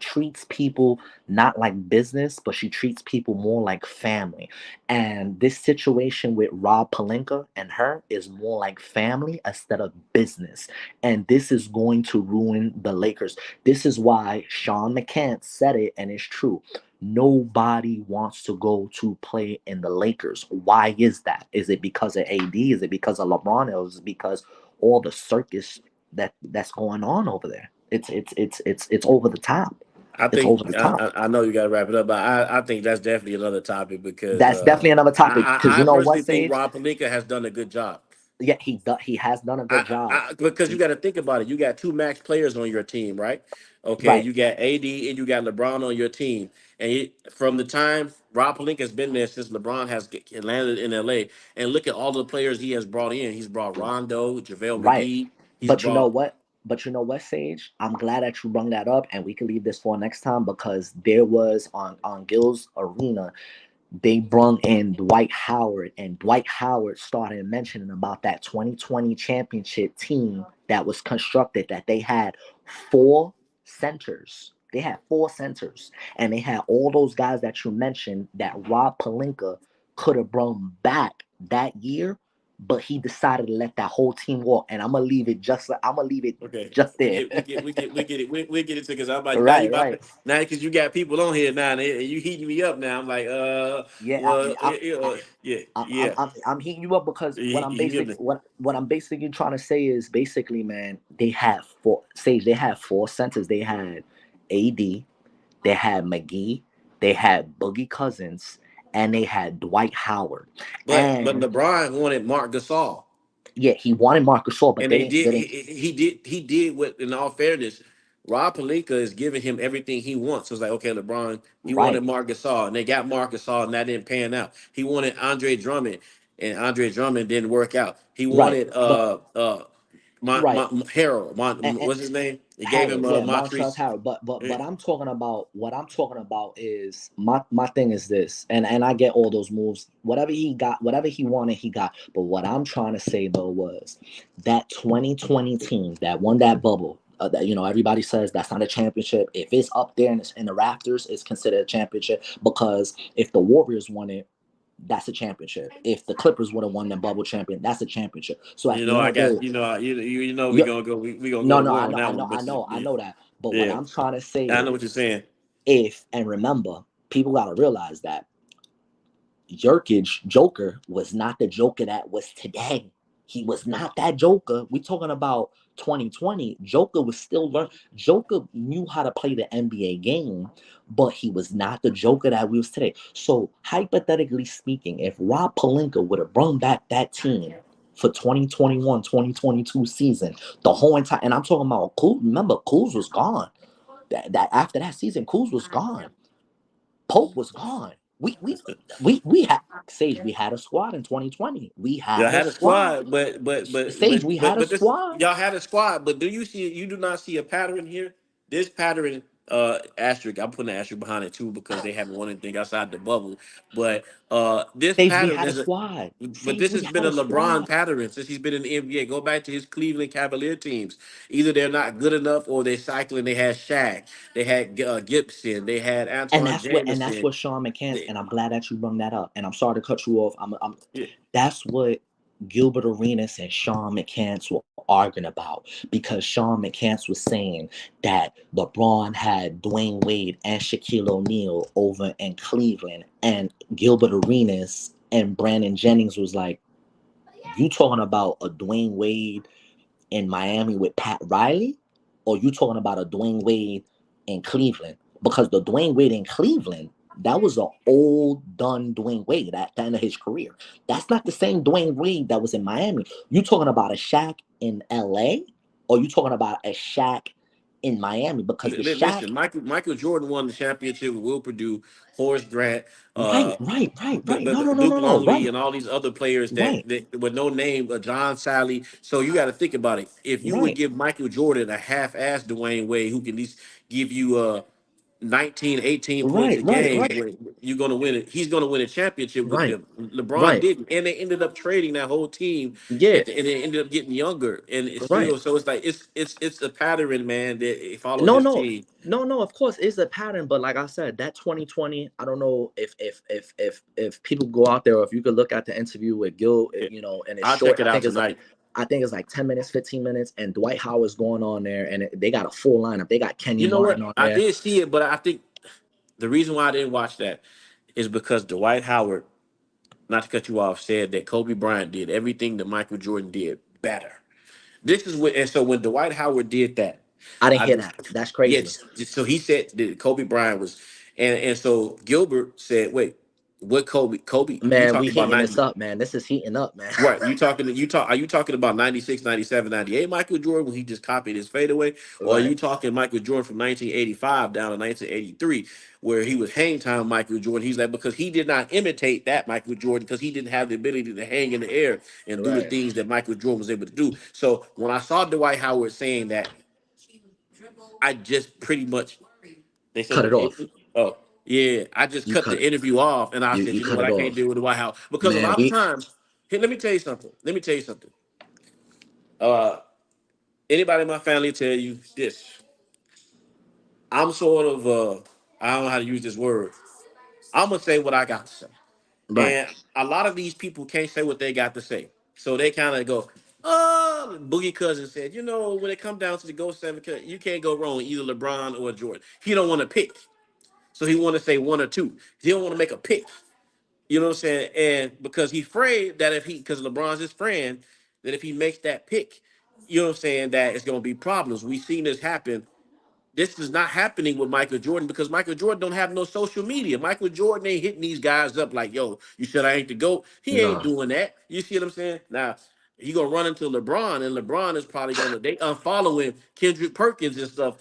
Speaker 2: treats people not like business, but she treats people more like family. And this situation with Rob Pelinka and her is more like family instead of business. And this is going to ruin the Lakers. This is why Sean McCann said it, and it's true. Nobody wants to go to play in the Lakers. Why is that? Is it because of AD? Is it because of LeBron? Or is it because all the circus that's going on over there? It's over the top.
Speaker 1: I
Speaker 2: It's
Speaker 1: think
Speaker 2: over the top.
Speaker 1: I know you got to wrap it up, but I think that's definitely another topic because
Speaker 2: That's definitely another topic. Because
Speaker 1: I
Speaker 2: you know
Speaker 1: personally
Speaker 2: what,
Speaker 1: think
Speaker 2: Sage?
Speaker 1: Rob Pelinka has done a good job.
Speaker 2: Yeah, he has done a good job.
Speaker 1: Because you got to think about it. You got two max players on your team, right? Okay,
Speaker 2: Right,
Speaker 1: you got AD and you got LeBron on your team, and from the time Rob Pelinka has been there since LeBron has landed in LA, and look at all the players he has brought in. He's brought Rondo, JaVale
Speaker 2: right.
Speaker 1: McGee. He's
Speaker 2: But you know
Speaker 1: brought
Speaker 2: what? But you know what, Sage? I'm glad that you brought that up, and we can leave this for next time because there was on Gil's Arena, they brung in Dwight Howard, and Dwight Howard started mentioning about that 2020 championship team that was constructed, that they had four centers. They had four centers, and they had all those guys that you mentioned that Rob Pelinka could have brought back that year, but he decided to let that whole team walk. And I'm gonna leave it
Speaker 1: Okay,
Speaker 2: just
Speaker 1: we
Speaker 2: there.
Speaker 1: get we get we get we get it we get it because I'm like now you
Speaker 2: Right,
Speaker 1: about
Speaker 2: right.
Speaker 1: to, now because you got people on here now and you heating me up now. I'm like
Speaker 2: Yeah,
Speaker 1: well yeah yeah
Speaker 2: I'm hitting you up because
Speaker 1: he give me
Speaker 2: what I'm basically trying to say is basically, man, they had four centers. They had AD, they had McGee, they had Boogie Cousins, and they had Dwight Howard.
Speaker 1: but
Speaker 2: And
Speaker 1: LeBron wanted Mark Gasol.
Speaker 2: yeah, he wanted Marcus Gasol, but
Speaker 1: And
Speaker 2: they
Speaker 1: they
Speaker 2: didn't.
Speaker 1: did.
Speaker 2: They didn't.
Speaker 1: He did what. In all fairness, Rob Pelinka is giving him everything he wants. So it's like, okay, LeBron, he wanted
Speaker 2: Right,
Speaker 1: Marc Gasol, and they got Marc Gasol, and that didn't pan out. He wanted Andre Drummond, and Andre Drummond didn't work out. He
Speaker 2: right.
Speaker 1: wanted
Speaker 2: But right.
Speaker 1: Harold.
Speaker 2: And,
Speaker 1: What's his name? He gave him
Speaker 2: Harold, yeah, Montrezl
Speaker 1: Montrese.
Speaker 2: Harrell. But
Speaker 1: Yeah.
Speaker 2: I'm talking about what I'm talking about is my thing is this, and I get all those moves. Whatever he got, whatever he wanted, he got. But what I'm trying to say though was that 2020 team that won that bubble. That everybody says that's not a championship. If it's up there in the rafters, it's considered a championship because if the Warriors won it, that's a championship. If the Clippers would have won the bubble champion, that's a championship. So at
Speaker 1: You
Speaker 2: the
Speaker 1: know,
Speaker 2: end
Speaker 1: I
Speaker 2: of the
Speaker 1: got
Speaker 2: day,
Speaker 1: we
Speaker 2: you
Speaker 1: gonna go we gonna go
Speaker 2: no,
Speaker 1: to
Speaker 2: no,
Speaker 1: war
Speaker 2: I
Speaker 1: on
Speaker 2: know,
Speaker 1: that
Speaker 2: I know,
Speaker 1: one,
Speaker 2: I
Speaker 1: but
Speaker 2: know, I
Speaker 1: yeah,
Speaker 2: know that. But what
Speaker 1: yeah,
Speaker 2: I'm trying to say
Speaker 1: I know what you're
Speaker 2: is,
Speaker 1: saying.
Speaker 2: if and remember, people got to realize that Jokic Joker was not the Joker that was today. He was not that Joker. We talking about 2020. Joker was still learning. Joker knew how to play the NBA game, but he was not the Joker that we was today. So hypothetically speaking, if Rob Pelinka would have brought back that team for 2021, 2022 season, the whole entire, and I'm talking about Kuz. Remember, Kuz was gone. That after that season, Kuz was gone. Pope was gone. We had Sage. We had a squad in 2020. We
Speaker 1: Y'all
Speaker 2: had a
Speaker 1: had a
Speaker 2: squad.
Speaker 1: squad,
Speaker 2: Sage. We had a
Speaker 1: but this
Speaker 2: squad.
Speaker 1: y'all had a squad, but you do not see a pattern here. This pattern, asterisk, I'm putting an asterisk behind it too because they haven't won anything outside the bubble. But this
Speaker 2: Sage. We
Speaker 1: pattern
Speaker 2: had a
Speaker 1: is a
Speaker 2: squad.
Speaker 1: but
Speaker 2: Sage.
Speaker 1: this
Speaker 2: We
Speaker 1: has been
Speaker 2: had
Speaker 1: a
Speaker 2: a
Speaker 1: LeBron
Speaker 2: squad.
Speaker 1: pattern since he's been in the NBA. Go back to his Cleveland Cavalier teams. Either they're not good enough or they're cycling. They had Shaq, they had Gibson, they had
Speaker 2: And
Speaker 1: Antoine
Speaker 2: that's
Speaker 1: Jameson.
Speaker 2: what Sean McCann's.
Speaker 1: They-
Speaker 2: And I'm glad that you brought that up. And I'm sorry to cut you off.
Speaker 1: yeah.
Speaker 2: That's what Gilbert Arenas and Sean McCants were arguing about because Sean McCants was saying that LeBron had Dwayne Wade and Shaquille O'Neal over in Cleveland, and Gilbert Arenas and Brandon Jennings was like, "You talking about a Dwayne Wade in Miami with Pat Riley, or you talking about a Dwayne Wade in Cleveland? Because the Dwayne Wade in Cleveland, that was an old done Dwayne Wade at the end of his career. That's not the same Dwayne Wade that was in Miami. You talking about a Shaq in LA, or you talking about a Shaq in Miami? Because the Shaq,
Speaker 1: Listen, Michael Jordan won the championship with Will Purdue, Horace Grant,
Speaker 2: right, right, right, right. No, no, no,
Speaker 1: Duke
Speaker 2: no, no,
Speaker 1: Longley,
Speaker 2: right,
Speaker 1: and all these other players
Speaker 2: right,
Speaker 1: that with no name, John Sally. So you got to think about it. If you would
Speaker 2: right,
Speaker 1: give Michael Jordan a half-ass Dwayne Wade, who can at least give you 19, 18 points
Speaker 2: right,
Speaker 1: a
Speaker 2: right,
Speaker 1: game,
Speaker 2: right,
Speaker 1: you're gonna win it. He's gonna win a championship with
Speaker 2: right,
Speaker 1: them. LeBron
Speaker 2: right.
Speaker 1: didn't, and they ended up trading that whole team
Speaker 2: Yeah,
Speaker 1: and they ended up getting younger. And it's
Speaker 2: right.
Speaker 1: still so it's like it's a pattern, man, that it followed
Speaker 2: No,
Speaker 1: his
Speaker 2: no,
Speaker 1: team.
Speaker 2: no. Of course, it's a pattern, but like I said, that 2020. I don't know if people go out there, or if you could look at the interview with Gil, and it's
Speaker 1: I'll
Speaker 2: short.
Speaker 1: check it out tonight.
Speaker 2: I think it's like 10 minutes, 15 minutes, and Dwight Howard's going on there, and they got a full lineup. They got
Speaker 1: You
Speaker 2: Kenyon
Speaker 1: know
Speaker 2: Martin
Speaker 1: what?
Speaker 2: on
Speaker 1: I
Speaker 2: there.
Speaker 1: did see it, but I think the reason why I didn't watch that is because Dwight Howard, not to cut you off, said that Kobe Bryant did everything that Michael Jordan did better. This is what, and so when Dwight Howard did that,
Speaker 2: I didn't
Speaker 1: I
Speaker 2: hear
Speaker 1: just
Speaker 2: that. That's crazy,
Speaker 1: yes. So he said that Kobe Bryant was, and so Gilbert said, "Wait, what Kobe? Kobe? You
Speaker 2: man. We
Speaker 1: talking about
Speaker 2: heating this
Speaker 1: 90?
Speaker 2: up, man. This is heating up, man.
Speaker 1: Right? Are you talking about 96, 97, 98 Michael Jordan when he just copied his fadeaway, or are
Speaker 2: Right,
Speaker 1: you talking Michael Jordan from 1985 down to 1983 where he was hang time Michael Jordan? He's like because he did not imitate that Michael Jordan because he didn't have the ability to hang in the air and do the
Speaker 2: right.
Speaker 1: things that Michael Jordan was able to do. So when I saw Dwight Howard saying that, I just pretty much they said
Speaker 2: Cut it
Speaker 1: what?
Speaker 2: off.
Speaker 1: Oh yeah, I just
Speaker 2: You
Speaker 1: cut
Speaker 2: cut
Speaker 1: the
Speaker 2: it.
Speaker 1: interview off, and I said,
Speaker 2: You
Speaker 1: you know
Speaker 2: cut
Speaker 1: what,
Speaker 2: it
Speaker 1: I can't
Speaker 2: off,
Speaker 1: deal with the White House because a
Speaker 2: man.
Speaker 1: lot of times. Here, let me tell you something. Let me tell you something. Uh, anybody in my family tell you this? I'm sort of I don't know how to use this word. I'm gonna say what I got to say,
Speaker 2: Right,
Speaker 1: and a lot of these people can't say what they got to say, so they kind of go. Oh, Boogie Cousin said, when it comes down to the Go Seven, you can't go wrong with either LeBron or Jordan. He don't want to pick. So he want to say one or two. He don't want to make a pick. You know what I'm saying? And because he's afraid that because LeBron's his friend, that if he makes that pick, you know what I'm saying, that it's going to be problems. We've seen this happen. This is not happening with Michael Jordan because Michael Jordan don't have no social media. Michael Jordan ain't hitting these guys up like, yo, you said I ain't the GOAT. He ain't
Speaker 2: no,
Speaker 1: doing that. You see what I'm saying? Now, he gonna run into LeBron, and LeBron is probably gonna they unfollowing Kendrick Perkins and stuff.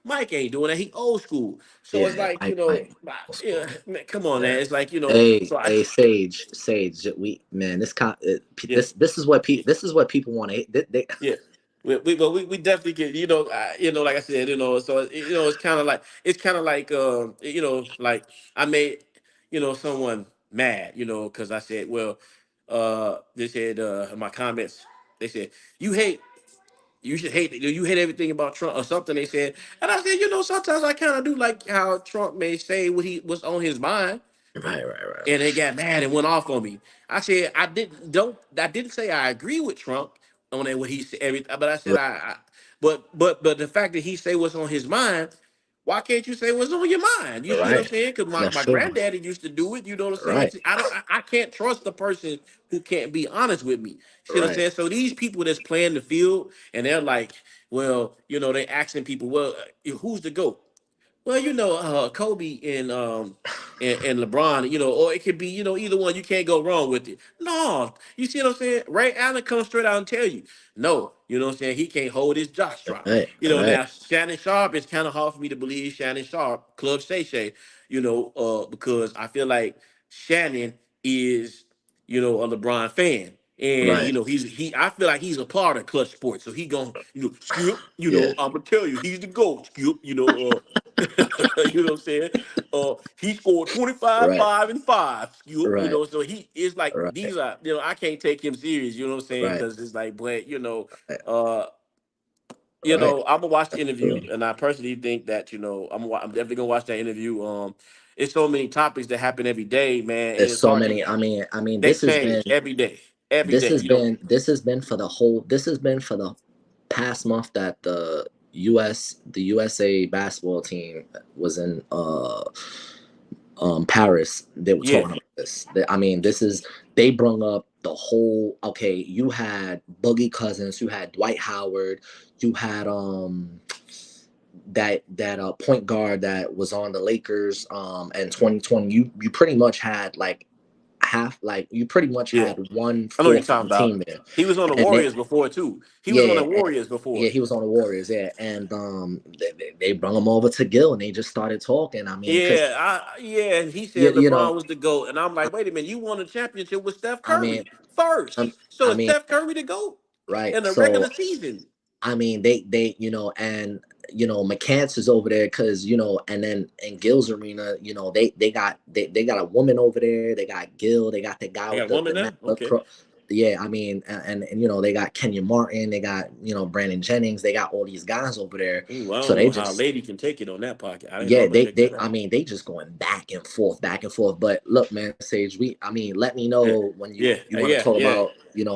Speaker 1: Mike ain't doing that. He old school. So it's
Speaker 2: Yeah,
Speaker 1: like,
Speaker 2: Mike old
Speaker 1: yeah,
Speaker 2: school.
Speaker 1: man, come on,
Speaker 2: Yeah.
Speaker 1: man. It's like,
Speaker 2: Hey,
Speaker 1: so I,
Speaker 2: hey, Sage. We man,
Speaker 1: yeah,
Speaker 2: this is what people want to.
Speaker 1: yeah. We definitely get, like I said, so it's kind of like, like I made, someone mad, because I said, well, they said, in my comments, they said, you hate you hate everything about Trump or something, they said. And I said, sometimes I kind of do like how Trump may say what he was on his mind,
Speaker 2: Right.
Speaker 1: and they got mad and went off on me. I said I didn't say I agree with Trump on that what he said, but I said but the fact that he say what's on his mind, why can't you say what's on your mind? You see what I'm
Speaker 2: Right.
Speaker 1: saying? Because
Speaker 2: That's
Speaker 1: my
Speaker 2: true.
Speaker 1: granddaddy used to do it. You know what I'm saying?
Speaker 2: Right.
Speaker 1: See, I can't trust the person who can't be honest with me. See what I'm
Speaker 2: Right.
Speaker 1: saying? So these people that's playing the field and they're like, well, they asking people, well, who's the GOAT? Well, Kobe and LeBron, or it could be, either one. You can't go wrong with it. No, you see what I'm saying? Ray Allen comes straight out and tell you, no, you know what I'm saying? He can't hold his jaw drop.
Speaker 2: Right.
Speaker 1: Now
Speaker 2: Right.
Speaker 1: Shannon Sharp, it's kind of hard for me to believe Shannon Sharp, Club Shay Shay, because I feel like Shannon is, a LeBron fan. And
Speaker 2: Right.
Speaker 1: I feel like he's a part of Clutch Sports. So he gonna, Skip,
Speaker 2: Yeah.
Speaker 1: I'm gonna tell you, he's the GOAT, Skip, you know what I'm saying? He scored 25,
Speaker 2: Right.
Speaker 1: 5, and 5.
Speaker 2: Right.
Speaker 1: So he is like
Speaker 2: Right.
Speaker 1: these are, I can't take him serious, you know what I'm saying?
Speaker 2: Right.
Speaker 1: Because it's like, but
Speaker 2: Right.
Speaker 1: uh,
Speaker 2: Right.
Speaker 1: I'm gonna watch the interview,
Speaker 2: True.
Speaker 1: and I personally think that I'm definitely gonna watch that interview. It's so many topics that happen every day, man, and
Speaker 2: There's
Speaker 1: it's
Speaker 2: so
Speaker 1: hard to.
Speaker 2: many. I mean,
Speaker 1: They change every day, every
Speaker 2: this
Speaker 1: day.
Speaker 2: has been this has been for the whole this has been for the past month that the USA basketball team was in Paris. They were
Speaker 1: Yeah,
Speaker 2: talking about this. This is they brung up the whole. Okay, you had Boogie Cousins, you had Dwight Howard, you had that point guard that was on the Lakers in 2020. You pretty much had like you pretty much
Speaker 1: yeah.
Speaker 2: had one
Speaker 1: I know what you're
Speaker 2: fourth of
Speaker 1: talking
Speaker 2: the
Speaker 1: about.
Speaker 2: team there,
Speaker 1: He was on the
Speaker 2: and
Speaker 1: Warriors before too. He was on the
Speaker 2: yeah,
Speaker 1: Warriors before.
Speaker 2: yeah, he was on the Warriors, yeah, and they brought him over to Gil, and they just started talking. Because
Speaker 1: Yeah. He
Speaker 2: you
Speaker 1: said
Speaker 2: you know,
Speaker 1: LeBron was the GOAT, and I'm like, wait a minute, you won a championship with Steph
Speaker 2: I mean,
Speaker 1: Curry first,
Speaker 2: um,
Speaker 1: so
Speaker 2: I
Speaker 1: is
Speaker 2: mean,
Speaker 1: Steph Curry the GOAT
Speaker 2: right?
Speaker 1: in the
Speaker 2: So
Speaker 1: regular season?
Speaker 2: they and McCants is over there because and then in Gil's arena, they got a woman over there. They got Gil. They got the guy
Speaker 1: They got
Speaker 2: with
Speaker 1: a
Speaker 2: the
Speaker 1: woman now. Okay.
Speaker 2: necklace. Yeah, and they got Kenya Martin. They got Brandon Jennings. They got all these guys over there.
Speaker 1: Ooh, I
Speaker 2: So
Speaker 1: don't
Speaker 2: they
Speaker 1: know how a
Speaker 2: just
Speaker 1: lady can take it on that pocket. I didn't know.
Speaker 2: yeah,
Speaker 1: I'm gonna check that
Speaker 2: I
Speaker 1: out.
Speaker 2: mean, they just going back and forth, back and forth. But look, man, Sage, let me
Speaker 1: Yeah,
Speaker 2: know when you want to talk
Speaker 1: yeah,
Speaker 2: about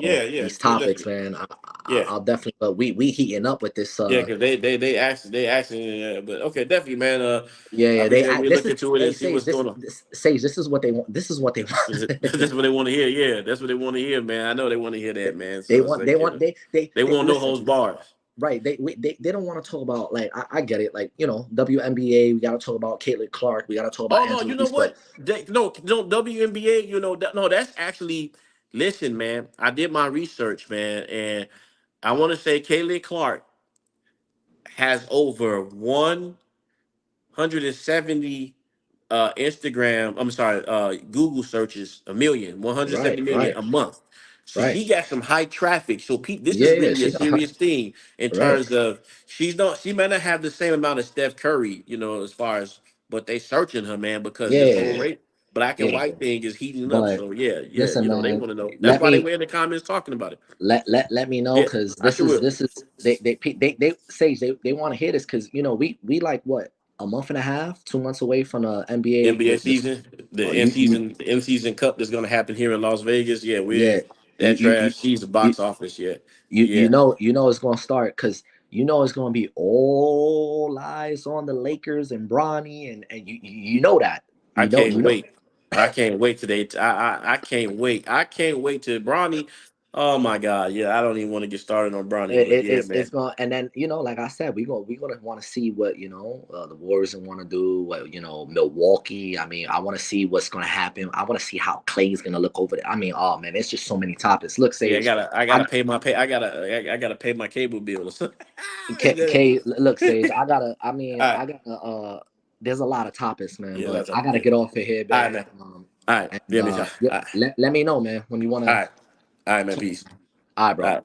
Speaker 1: yeah.
Speaker 2: these
Speaker 1: Most
Speaker 2: topics,
Speaker 1: definitely.
Speaker 2: man.
Speaker 1: Yeah.
Speaker 2: I'll definitely. But we heating up with this.
Speaker 1: Yeah, because they actually, but okay, definitely, man. I
Speaker 2: Yeah.
Speaker 1: appreciate we
Speaker 2: This
Speaker 1: look
Speaker 2: is
Speaker 1: into it
Speaker 2: hey
Speaker 1: and see
Speaker 2: Sage.
Speaker 1: what's going on.
Speaker 2: Sage. This is what they want. This is what they want.
Speaker 1: That's what they want to hear. Yeah, that's what they want to hear, man. I know they want to hear that, man.
Speaker 2: they
Speaker 1: So it's
Speaker 2: want.
Speaker 1: like,
Speaker 2: They want.
Speaker 1: they
Speaker 2: They
Speaker 1: want no
Speaker 2: listen.
Speaker 1: holds bars.
Speaker 2: Right. They don't want to talk about like I get it. Like WNBA. We got to talk about Caitlin Clark. We got to talk about
Speaker 1: Oh no,
Speaker 2: Angela
Speaker 1: you know
Speaker 2: Reese. But
Speaker 1: what? No, WNBA. No, that's actually. Listen, man. I did my research, man, and I want to say Kaylee Clark has over 170 Instagram, I'm sorry, Google searches a million, one hundred
Speaker 2: right.
Speaker 1: seventy million
Speaker 2: Right.
Speaker 1: a month. So
Speaker 2: Right.
Speaker 1: she got some high traffic. So this
Speaker 2: Yeah.
Speaker 1: is
Speaker 2: Yeah.
Speaker 1: really a
Speaker 2: She got
Speaker 1: serious thing in
Speaker 2: right.
Speaker 1: terms of she might not have the same amount of Steph Curry, as far as, but they searching her, man, because this whole
Speaker 2: Yeah.
Speaker 1: rate black and
Speaker 2: Yeah.
Speaker 1: white thing is heating up.
Speaker 2: But
Speaker 1: So yeah,
Speaker 2: listen,
Speaker 1: they
Speaker 2: man.
Speaker 1: want to know. That's
Speaker 2: Let
Speaker 1: why they
Speaker 2: me
Speaker 1: were in the comments talking about it.
Speaker 2: let me know
Speaker 1: Yeah,
Speaker 2: because
Speaker 1: I sure will.
Speaker 2: this is they Sage they want to hear this because we like what a month and a half, 2 months away from the NBA.
Speaker 1: NBA season, the
Speaker 2: Oh,
Speaker 1: end season, the end season cup that's going to happen here in Las Vegas. Yeah,
Speaker 2: yeah,
Speaker 1: we're
Speaker 2: you
Speaker 1: that
Speaker 2: you you
Speaker 1: trash. She's the
Speaker 2: you
Speaker 1: box office. Yeah,
Speaker 2: you
Speaker 1: yeah.
Speaker 2: know it's gonna start because it's gonna be all eyes on the Lakers and Bronny and you know that
Speaker 1: I can't
Speaker 2: you know
Speaker 1: wait. I can't wait today. I can't wait. I can't wait to Bronny. Oh my God, yeah, I don't even want to get started on Bronny,
Speaker 2: It,
Speaker 1: but
Speaker 2: it-
Speaker 1: yeah,
Speaker 2: it's
Speaker 1: man.
Speaker 2: going, and then like I said, we gonna want to see what the Warriors want to do. What Milwaukee. I mean, I want to see what's gonna happen. I want to see how Clay's gonna look over there. I mean, oh man, it's just so many topics. Look,
Speaker 1: Yeah,
Speaker 2: Sage,
Speaker 1: I
Speaker 2: I
Speaker 1: gotta pay my pay. I gotta pay my cable bills.
Speaker 2: Look, Sage, I gotta. I mean,
Speaker 1: All right,
Speaker 2: I gotta. There's a lot of topics, man,
Speaker 1: yeah,
Speaker 2: but
Speaker 1: that's a,
Speaker 2: I gotta
Speaker 1: yeah.
Speaker 2: get off of here,
Speaker 1: All right,
Speaker 2: man.
Speaker 1: man. All right,
Speaker 2: And
Speaker 1: yeah, me too. All right,
Speaker 2: let me know, man, when you
Speaker 1: all
Speaker 2: wanna
Speaker 1: right, all right, man.
Speaker 2: talk.
Speaker 1: Peace.
Speaker 2: All right,
Speaker 1: All
Speaker 2: bro.
Speaker 1: right.